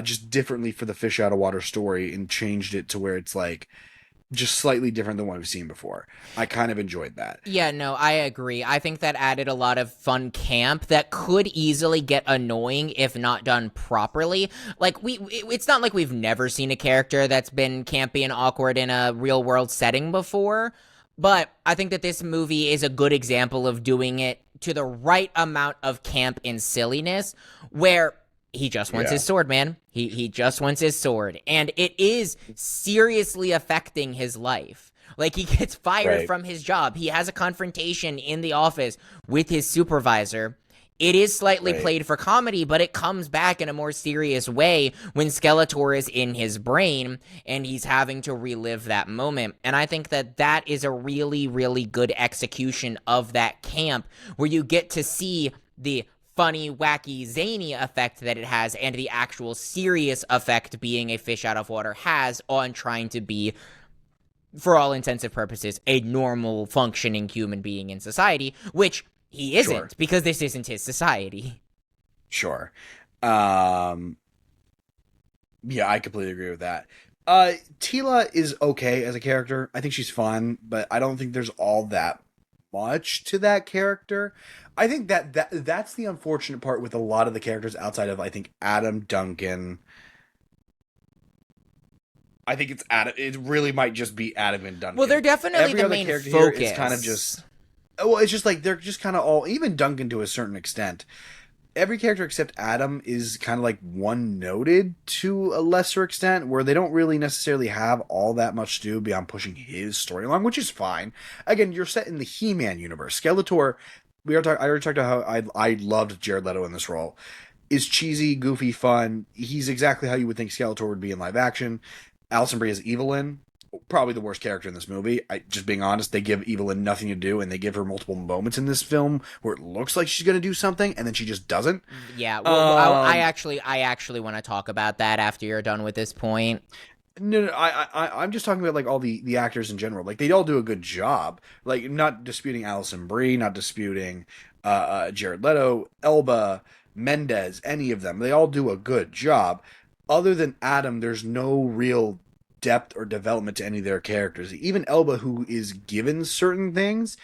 just differently for the fish out of water story and changed it to where it's like just slightly different than what we've seen before. I kind of enjoyed that.
Yeah, no, I agree. I think that added a lot of fun camp that could easily get annoying if not done properly. Like, it's not like we've never seen a character that's been campy and awkward in a real world setting before, but I think that this movie is a good example of doing it to the right amount of camp and silliness, where he just wants his sword, man. He just wants his sword. And it is seriously affecting his life. Like, he gets fired from his job. He has a confrontation in the office with his supervisor. It is slightly played for comedy, but it comes back in a more serious way when Skeletor is in his brain and he's having to relive that moment. And I think that that is a really, really good execution of that camp, where you get to see the funny, wacky, zany effect that it has, and the actual serious effect being a fish out of water has on trying to be, for all intensive purposes, a normal functioning human being in society, which he isn't, because this isn't his society.
Sure. Yeah, I completely agree with that. Tila is okay as a character. I think she's fun, but I don't think there's all that much to that character. I think that's the unfortunate part with a lot of the characters outside of, I think, Adam, Duncan. I think it's Adam. It really might just be Adam and Duncan.
Well, they're definitely the main focus. Here is
kind of just... Well, it's just like they're just kind of all... Even Duncan to a certain extent. Every character except Adam is kind of like one-noted to a lesser extent, where they don't really necessarily have all that much to do beyond pushing his story along, which is fine. Again, you're set in the He-Man universe. Skeletor... I already talked about how I loved Jared Leto in this role. Is cheesy, goofy, fun. He's exactly how you would think Skeletor would be in live action. Alison Brie is Evelyn, probably the worst character in this movie. Just being honest, they give Evelyn nothing to do, and they give her multiple moments in this film where it looks like she's going to do something, and then she just doesn't.
Yeah, well, I actually want to talk about that after you're done with this point.
No, no, I'm just talking about like all the actors in general. Like they all do a good job. Like not disputing Alison Brie, not disputing Jared Leto, Elba, Mendez, any of them. They all do a good job. Other than Adam, there's no real depth or development to any of their characters. Even Elba, who is given certain things,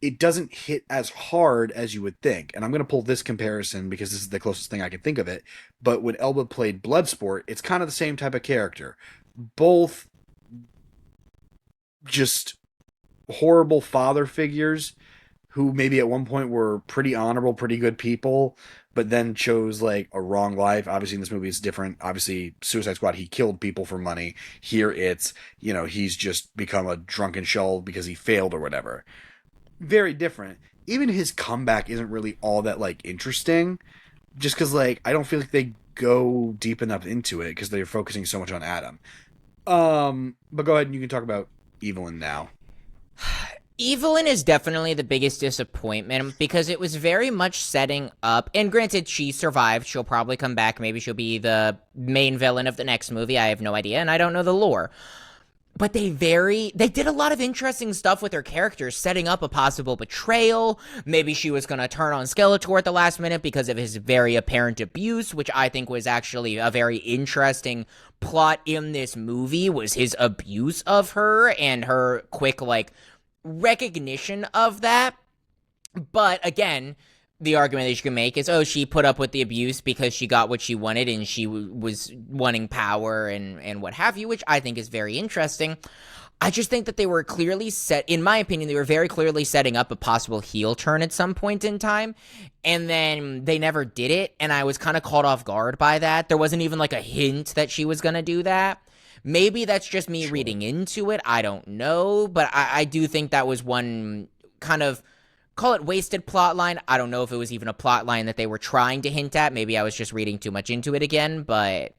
it doesn't hit as hard as you would think. And I'm going to pull this comparison because this is the closest thing I can think of it. But when Elba played Bloodsport, it's kind of the same type of character. Both just horrible father figures who maybe at one point were pretty honorable, pretty good people, but then chose like a wrong life. Obviously, in this movie, it's different. Obviously, Suicide Squad, he killed people for money. Here, it's, he's just become a drunken shell because he failed or whatever. Very different. Even his comeback isn't really all that like interesting, just because like I don't feel like they go deep enough into it because they're focusing so much on Adam. But go ahead and you can talk about Evelyn now.
Evelyn is definitely the biggest disappointment because it was very much setting up, and granted, she survived. She'll probably come back. Maybe she'll be the main villain of the next movie. I have no idea, and I don't know the lore. But they did a lot of interesting stuff with her characters, setting up a possible betrayal. Maybe she was going to turn on Skeletor at the last minute because of his very apparent abuse, which I think was actually a very interesting plot in this movie, was his abuse of her and her quick, like, recognition of that. But again, the argument that you can make is, oh, she put up with the abuse because she got what she wanted and she was wanting power and what have you, which I think is very interesting. I just think that they were clearly in my opinion, they were very clearly setting up a possible heel turn at some point in time, and then they never did it, and I was kind of caught off guard by that. There wasn't even like a hint that she was going to do that. Maybe that's just me reading into it. I don't know, but I do think that was one kind of, call it wasted plot line. I don't know if it was even a plot line that they were trying to hint at. Maybe I was just reading too much into it again, but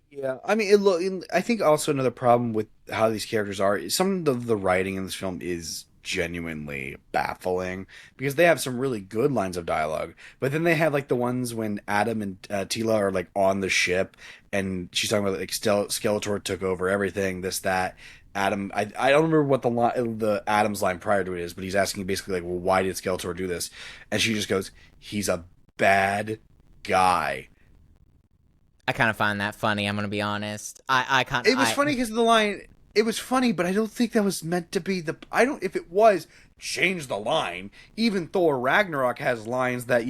yeah, I mean, I think also another problem with how these characters are, some of the writing in this film is genuinely baffling because they have some really good lines of dialogue, but then they have like the ones when Adam and Tila are like on the ship and she's talking about like Skeletor took over everything, this, that. Adam, I don't remember what the Adam's line prior to it is, but he's asking basically like, well, why did Skeletor do this? And she just goes, he's a bad guy.
I kind of find that funny. I'm gonna be honest.
It was funny because the line. It was funny, but I don't think that was meant to be the. I don't. If it was, change the line. Even Thor Ragnarok has lines that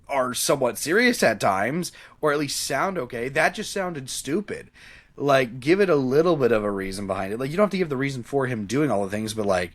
are somewhat serious at times, or at least sound okay. That just sounded stupid. Like, give it a little bit of a reason behind it. Like, you don't have to give the reason for him doing all the things, but like,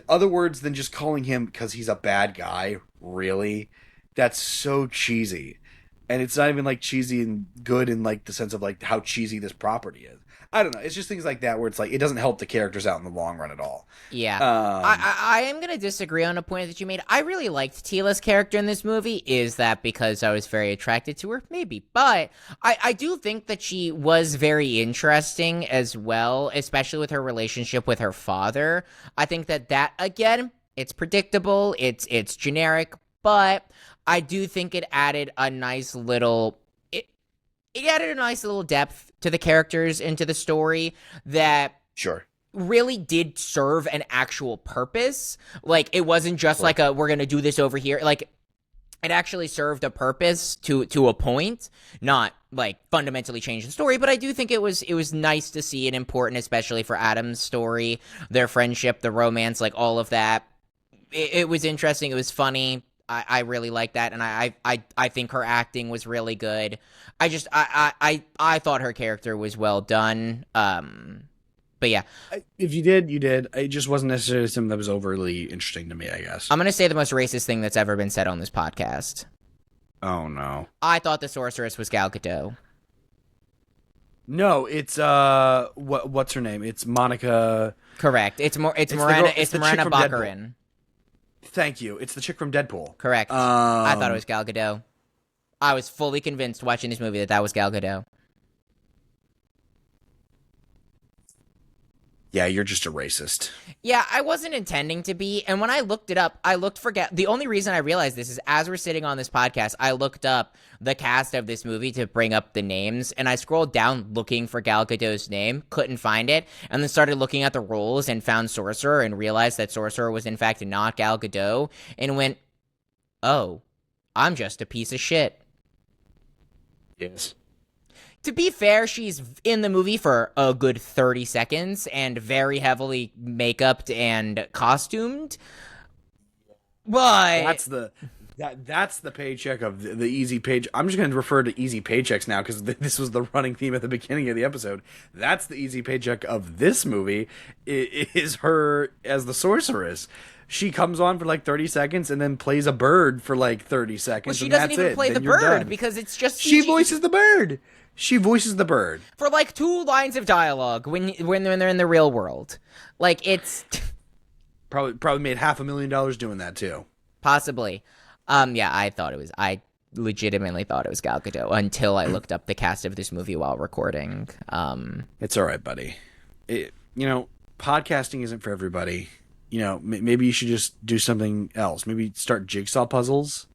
other words than just calling him because he's a bad guy. Really, that's so cheesy. And it's not even like cheesy and good in like the sense of like how cheesy this property is. I don't know. It's just things like that where it's like it doesn't help the characters out in the long run at all.
Yeah. I am going to disagree on a point that you made. I really liked Tila's character in this movie. Is that because I was very attracted to her? Maybe. But I do think that she was very interesting as well, especially with her relationship with her father. I think that again, it's predictable. It's generic, but I do think it added a nice little depth to the characters and to the story that really did serve an actual purpose. Like, it wasn't just like we're gonna do this over here. Like, it actually served a purpose to a point, not like fundamentally change the story, but I do think it was nice to see it, important, especially for Adam's story, their friendship, the romance, like all of that. It was interesting. It was funny. I really like that, and I think her acting was really good. I thought her character was well done. But yeah,
if you did, you did. It just wasn't necessarily something that was overly interesting to me, I guess.
I'm gonna say the most racist thing that's ever been said on this podcast.
Oh no!
I thought the sorceress was Gal Gadot.
No, it's what's her name? It's Monica.
Correct. It's Miranda. It's Miranda Baccarin.
Thank you. It's the chick from Deadpool.
Correct. I thought it was Gal Gadot. I was fully convinced watching this movie that was Gal Gadot.
Yeah, you're just a racist.
Yeah, I wasn't intending to be, and when I looked it up, I looked for the only reason I realized this is as we're sitting on this podcast, I looked up the cast of this movie to bring up the names, and I scrolled down looking for Gal Gadot's name, couldn't find it, and then started looking at the roles and found Sorcerer and realized that Sorcerer was in fact not Gal Gadot, and went, oh, I'm just a piece of shit.
Yes.
To be fair, she's in the movie for a good 30 seconds and very heavily make-upped and costumed. But
that's the paycheck of the easy page. I'm just going to refer to easy paychecks now because this was the running theme at the beginning of the episode. That's the easy paycheck of this movie is her as the sorceress. She comes on for like 30 seconds and then plays a bird for like 30 seconds.
Well, she
and
doesn't
that's
even
it.
play
Then
the
you're
bird
done.
because it's just
She
CG.
voices the bird. She voices the bird
For like 2 lines of dialogue when they're in the real world. Like, it's
probably made $500,000 doing that too.
possibly. Yeah, I legitimately thought it was Gal Gadot until I looked up the cast of this movie while recording.
It's all right, buddy. Podcasting isn't for everybody. Maybe you should just do something else. Maybe start jigsaw puzzles.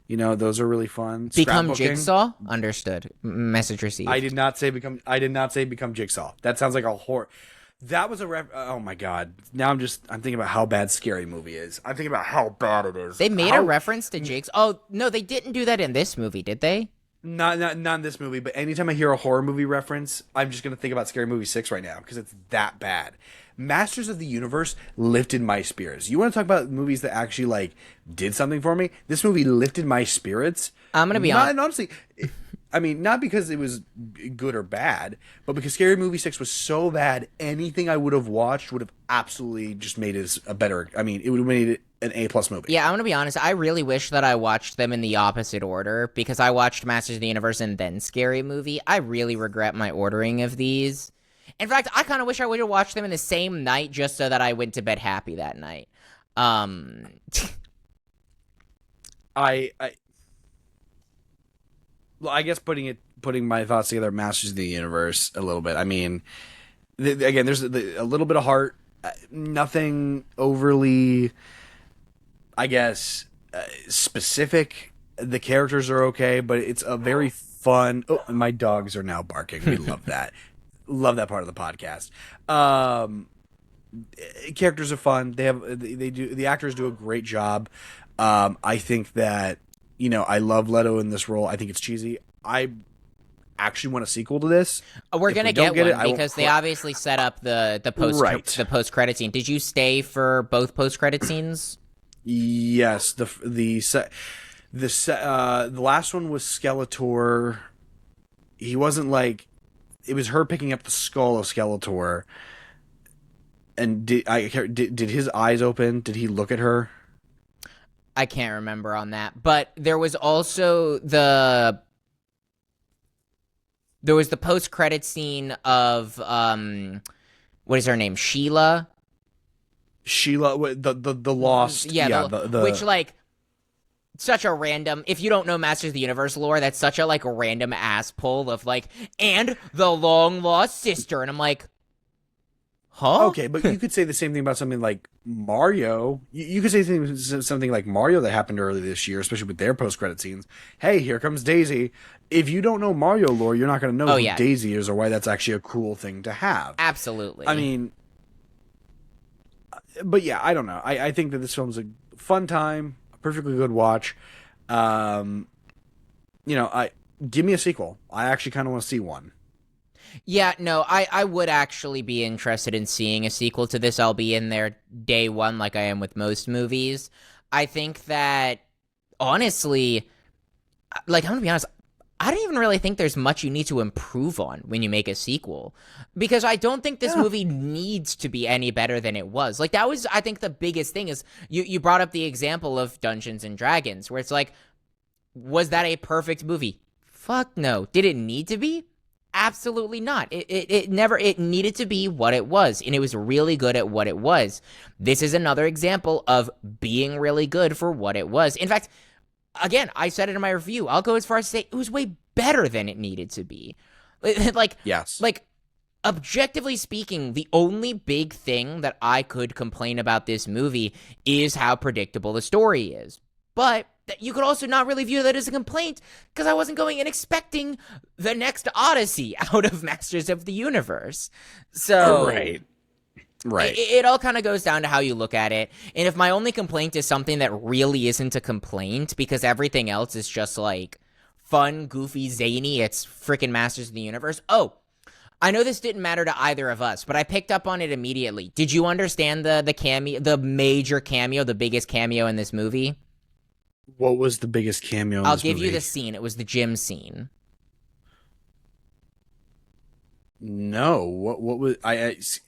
Those are really fun.
Become
Scrapbooking.
Jigsaw? Understood. Message received.
I did not say become Jigsaw. That sounds like a horror. That was oh my god. Now I'm thinking about how bad Scary Movie is. I'm thinking about how bad it is.
They made a reference to Jigsaw. Oh, no, they didn't do that in this movie, did they?
Not in this movie, but anytime I hear a horror movie reference, I'm just going to think about Scary Movie 6 right now because it's that bad. Masters of the Universe lifted my spirits. You want to talk about movies that actually like did something for me? This movie lifted my spirits.
I'm going to be honest.
And honestly, I mean, not because it was good or bad, but because Scary Movie 6 was so bad, anything I would have watched would have absolutely just made it a better, I mean, it would have made it an A+ movie.
Yeah, I'm going to be honest. I really wish that I watched them in the opposite order because I watched Masters of the Universe and then Scary Movie. I really regret my ordering of these. In fact, I kind of wish I would have watched them in the same night just so that I went to bed happy that night.
Well, I guess putting my thoughts together, Masters of the Universe a little bit. I mean, again, there's a little bit of heart, nothing overly, I guess, specific. The characters are okay, but it's a very fun. Oh, my dogs are now barking. We love that. Love that part of the podcast. Characters are fun. The actors do a great job. I think that, I love Leto in this role. I think it's cheesy. I actually want a sequel to this.
We're
If
gonna
we don't
get
get
one
it,
because they obviously set up the post credit scene. Did you stay for both post credit scenes?
Yes, the last one was Skeletor. He wasn't like, it was her picking up the skull of Skeletor. And did his eyes open? Did he look at her?
I can't remember on that, but there was also the post credit scene of what is her name? Sheila,
the lost,
which like such a random. If you don't know Masters of the Universe lore, that's such a like random ass pull of like and the long lost sister, and I'm like, huh?
Okay, but you could say the same thing about something like Mario. You could say something like Mario that happened earlier this year, especially with their post-credit scenes. Hey, here comes Daisy. If you don't know Mario lore, you're not going to know who Daisy is or why that's actually a cool thing to have.
Absolutely.
I mean, but yeah, I don't know. I think that this film's a fun time, a perfectly good watch. Give me a sequel. I actually kind of want to see one.
Yeah, no, I would actually be interested in seeing a sequel to this. I'll be in there day one like I am with most movies. I think that, honestly, like, I'm going to be honest, I don't even really think there's much you need to improve on when you make a sequel. Because I don't think this movie needs to be any better than it was. Like, that was, I think, the biggest thing is you brought up the example of Dungeons and Dragons, where it's like, was that a perfect movie? Fuck no. Did it need to be? Absolutely not. It needed to be what it was, and it was really good at what it was. This is another example of being really good for what it was. In fact, again, I said it in my review. I'll go as far as to say it was way better than it needed to be. Like,
yes.
Like, objectively speaking, the only big thing that I could complain about this movie is how predictable the story is. But you could also not really view that as a complaint, because I wasn't going in expecting the next Odyssey out of Masters of the Universe. So
Right.
It all kind of goes down to how you look at it. And if my only complaint is something that really isn't a complaint, because everything else is just like fun, goofy, zany, it's freaking Masters of the Universe. Oh, I know this didn't matter to either of us, but I picked up on it immediately. Did you understand the cameo, the major cameo, the biggest cameo in this movie?
What was the biggest cameo in
I'll
this
give
movie?
you the scene. It was the gym scene.
No. What was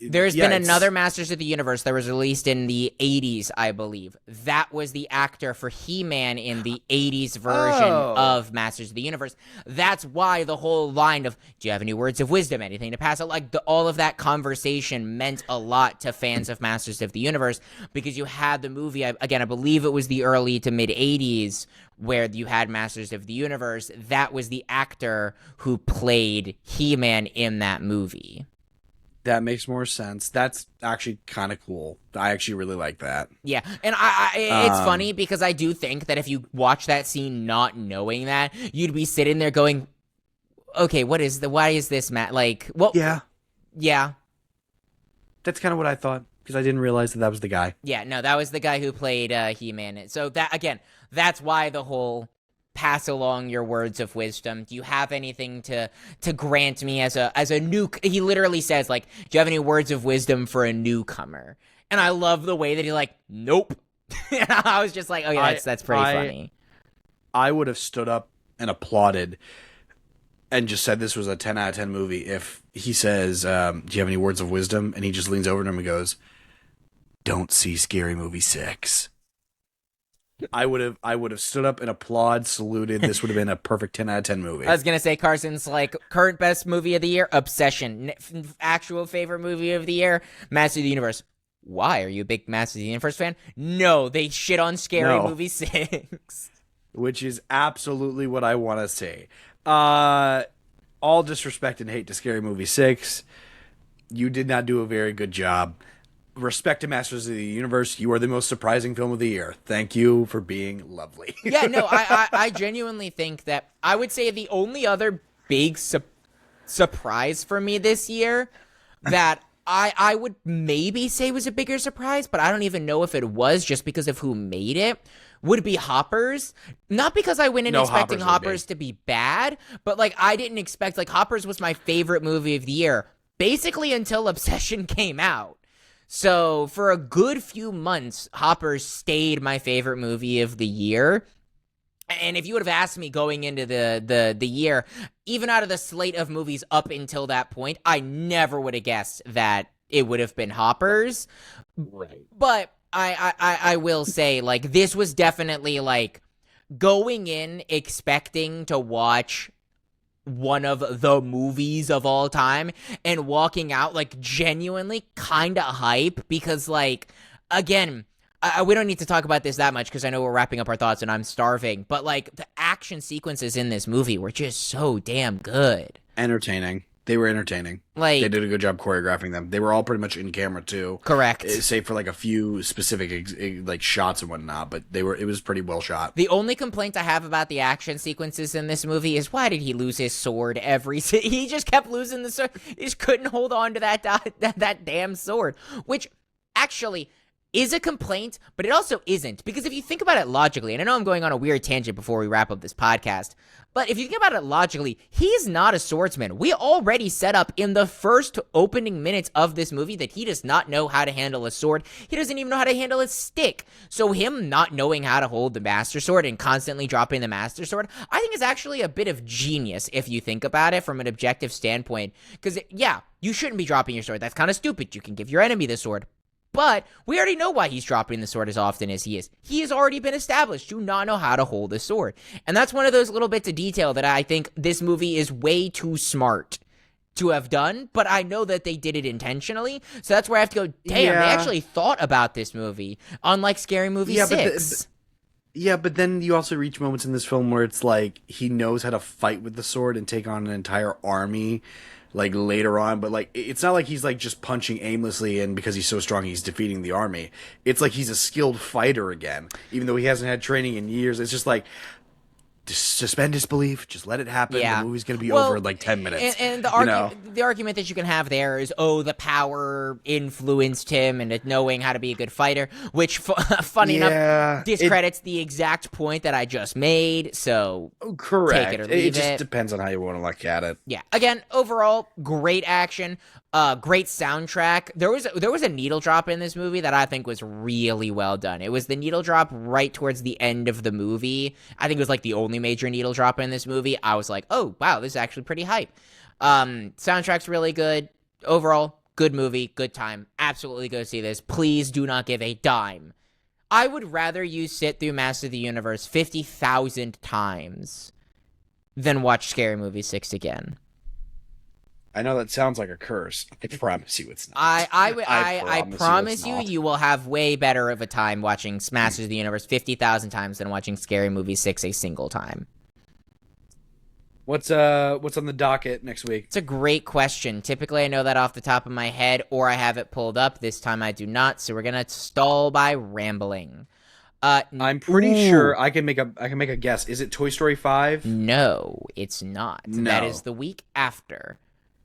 There's been another Masters of the Universe that was released in the 80s, I believe. That was the actor for He-Man in the 80s version of Masters of the Universe. That's why the whole line of, do you have any words of wisdom, anything to pass? Like all of that conversation meant a lot to fans of Masters of the Universe, because you had the movie, again, I believe it was the early to mid 80s, where you had Masters of the Universe. That was the actor who played He-Man in that movie.
That makes more sense. That's actually kind of cool. I actually really like that.
Yeah, and it's funny because I do think that if you watch that scene not knowing that, you'd be sitting there going, okay, why is this like, well, yeah.
That's kind of what I thought, because I didn't realize that was the guy.
Yeah, no, that was the guy who played He-Man. So that, again, that's why the whole pass along your words of wisdom. Do you have anything to grant me as a new? He literally says, like, do you have any words of wisdom for a newcomer? And I love the way that he's like, nope. And I was just like, oh yeah, that's pretty funny.
I would have stood up and applauded and just said this was a 10 out of 10 movie if he says, do you have any words of wisdom? And he just leans over to him and goes, don't see Scary Movie 6. I would have stood up and applaud, saluted. This would have been a perfect 10 out of 10 movie.
I was gonna say, Carson's like, current best movie of the year, Obsession. Actual favorite movie of the year, Master of the Universe. Why? Are you a big Master of the Universe fan? No, they shit on Scary Movie 6.
Which is absolutely what I want to say. All disrespect and hate to Scary Movie 6. You did not do a very good job. Respect to Masters of the Universe. You are the most surprising film of the year. Thank you for being lovely.
Yeah, no, I genuinely think that I would say the only other big surprise for me this year that I would maybe say was a bigger surprise, but I don't even know if it was just because of who made it, would be Hoppers. Not because I went in expecting Hoppers to be bad, but like I didn't expect, like, Hoppers was my favorite movie of the year, basically until Obsession came out. So for a good few months, Hoppers stayed my favorite movie of the year. And if you would have asked me going into the year, even out of the slate of movies up until that point, I never would have guessed that it would have been Hoppers.
Right.
But I will say, like, this was definitely, like, going in expecting to watch one of the movies of all time and walking out, like, genuinely kind of hype because, like, again, we don't need to talk about this that much because I know we're wrapping up our thoughts and I'm starving, but, like, the action sequences in this movie were just so damn good.
Entertaining. They were entertaining.
Like,
they did a good job choreographing them. They were all pretty much in camera too.
Correct.
Save for like a few specific like shots and whatnot, but it was pretty well shot.
The only complaint I have about the action sequences in this movie is why did he lose his sword he just kept losing the sword. He just couldn't hold on to that damn sword, which actually is a complaint, but it also isn't, because if you think about it logically, and I know I'm going on a weird tangent before we wrap up this podcast, but if you think about it logically, he's not a swordsman. We already set up in the first opening minutes of this movie that he does not know how to handle a sword. He doesn't even know how to handle a stick. So him not knowing how to hold the Master Sword and constantly dropping the Master Sword, I think is actually a bit of genius if you think about it from an objective standpoint. Because, yeah, you shouldn't be dropping your sword. That's kind of stupid. You can give your enemy the sword. But we already know why he's dropping the sword as often as he is. He has already been established to not know how to hold a sword. And that's one of those little bits of detail that I think this movie is way too smart to have done, but I know that they did it intentionally. So that's where I have to go, damn, they actually thought about this movie, unlike Scary Movie 6.
Yeah, but then you also reach moments in this film where it's like he knows how to fight with the sword and take on an entire army, like later on. But like it's not like he's like just punching aimlessly and because he's so strong he's defeating the army. It's like he's a skilled fighter again, even though he hasn't had training in years. It's just like just suspend disbelief, just let it happen.
Yeah.
The movie's gonna be over in like 10 minutes.
And
the
the argument that you can have there is, oh, the power influenced him and knowing how to be a good fighter, which, funny enough, discredits the exact point that I just made. So,
correct.
Take it or leave
it just depends on how you want to look at it.
Yeah. Again, overall, great action. Great soundtrack. There was a needle drop in this movie that I think was really well done. It was the needle drop right towards the end of the movie. I think it was like the only major needle drop in this movie. I was like, oh wow, this is actually pretty hype. Soundtrack's really good. Overall, good movie, good time. Absolutely go see this. Please do not give a dime. I would rather you sit through Master of the Universe 50,000 times than watch Scary Movie 6 again.
I know that sounds like a curse. I promise you it's not.
I promise you will have way better of a time watching Masters of the Universe 50,000 times than watching Scary Movie 6 a single time.
What's on the docket next week?
It's a great question. Typically, I know that off the top of my head, or I have it pulled up. This time I do not, so we're gonna stall by rambling.
I'm pretty sure I can make a guess. Is it Toy Story 5?
No, it's not.
No.
That is the week after.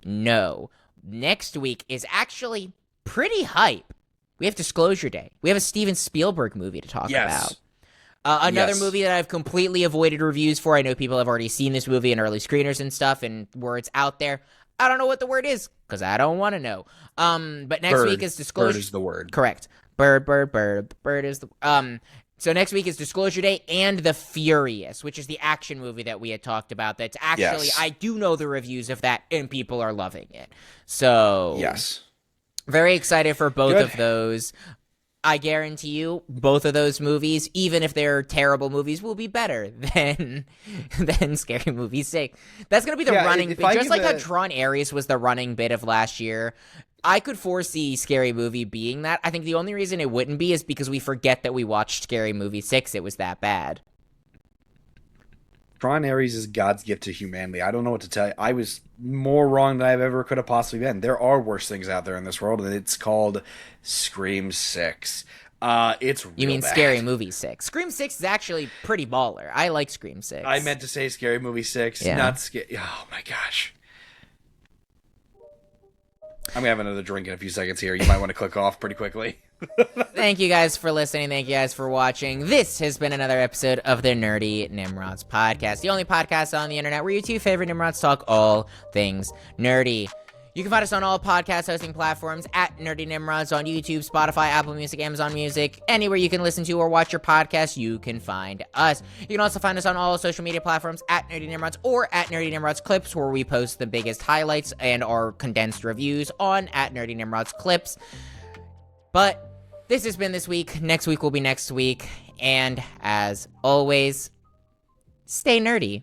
No. Next week is actually pretty hype. We have Disclosure Day. We have a Steven Spielberg movie to talk about. Another movie that I've completely avoided reviews for. I know people have already seen this movie in early screeners and stuff, and words out there. I don't know what the word is, because I don't want to know. But next week is Disclosure...
Bird is the word.
Correct. Bird is the... So next week is Disclosure Day and The Furious, which is the action movie that we had talked about. That's actually, I do know the reviews of that, and people are loving it. So,
yes, very
excited for both of those. I guarantee you, both of those movies, even if they're terrible movies, will be better than Scary Movie 6. That's going to be the running bit. Just like how Tron Ares was the running bit of last year, I could foresee Scary Movie being that. I think the only reason it wouldn't be is because we forget that we watched Scary Movie 6. It was that bad.
Tron Ares is God's gift to humanity. I don't know what to tell you. I was more wrong than I've ever could have possibly been. There are worse things out there in this world, and it's called Scream 6. It's real
You mean
bad.
Scary Movie 6. Scream 6 is actually pretty baller. I like Scream 6.
I meant to say Scary Movie 6, not Scary... Oh, my gosh. I'm going to have another drink in a few seconds here. You might want to click off pretty quickly.
Thank you guys for listening. Thank you guys for watching. This has been another episode of the Nerdy Nimrods podcast, the only podcast on the internet where your two favorite Nimrods talk all things nerdy. You can find us on all podcast hosting platforms at Nerdy Nimrods on YouTube, Spotify, Apple Music, Amazon Music. Anywhere you can listen to or watch your podcast, you can find us. You can also find us on all social media platforms at Nerdy Nimrods or at Nerdy Nimrods Clips, where we post the biggest highlights and our condensed reviews on at Nerdy Nimrods Clips. But this has been this week. Next week will be next week. And as always, stay nerdy.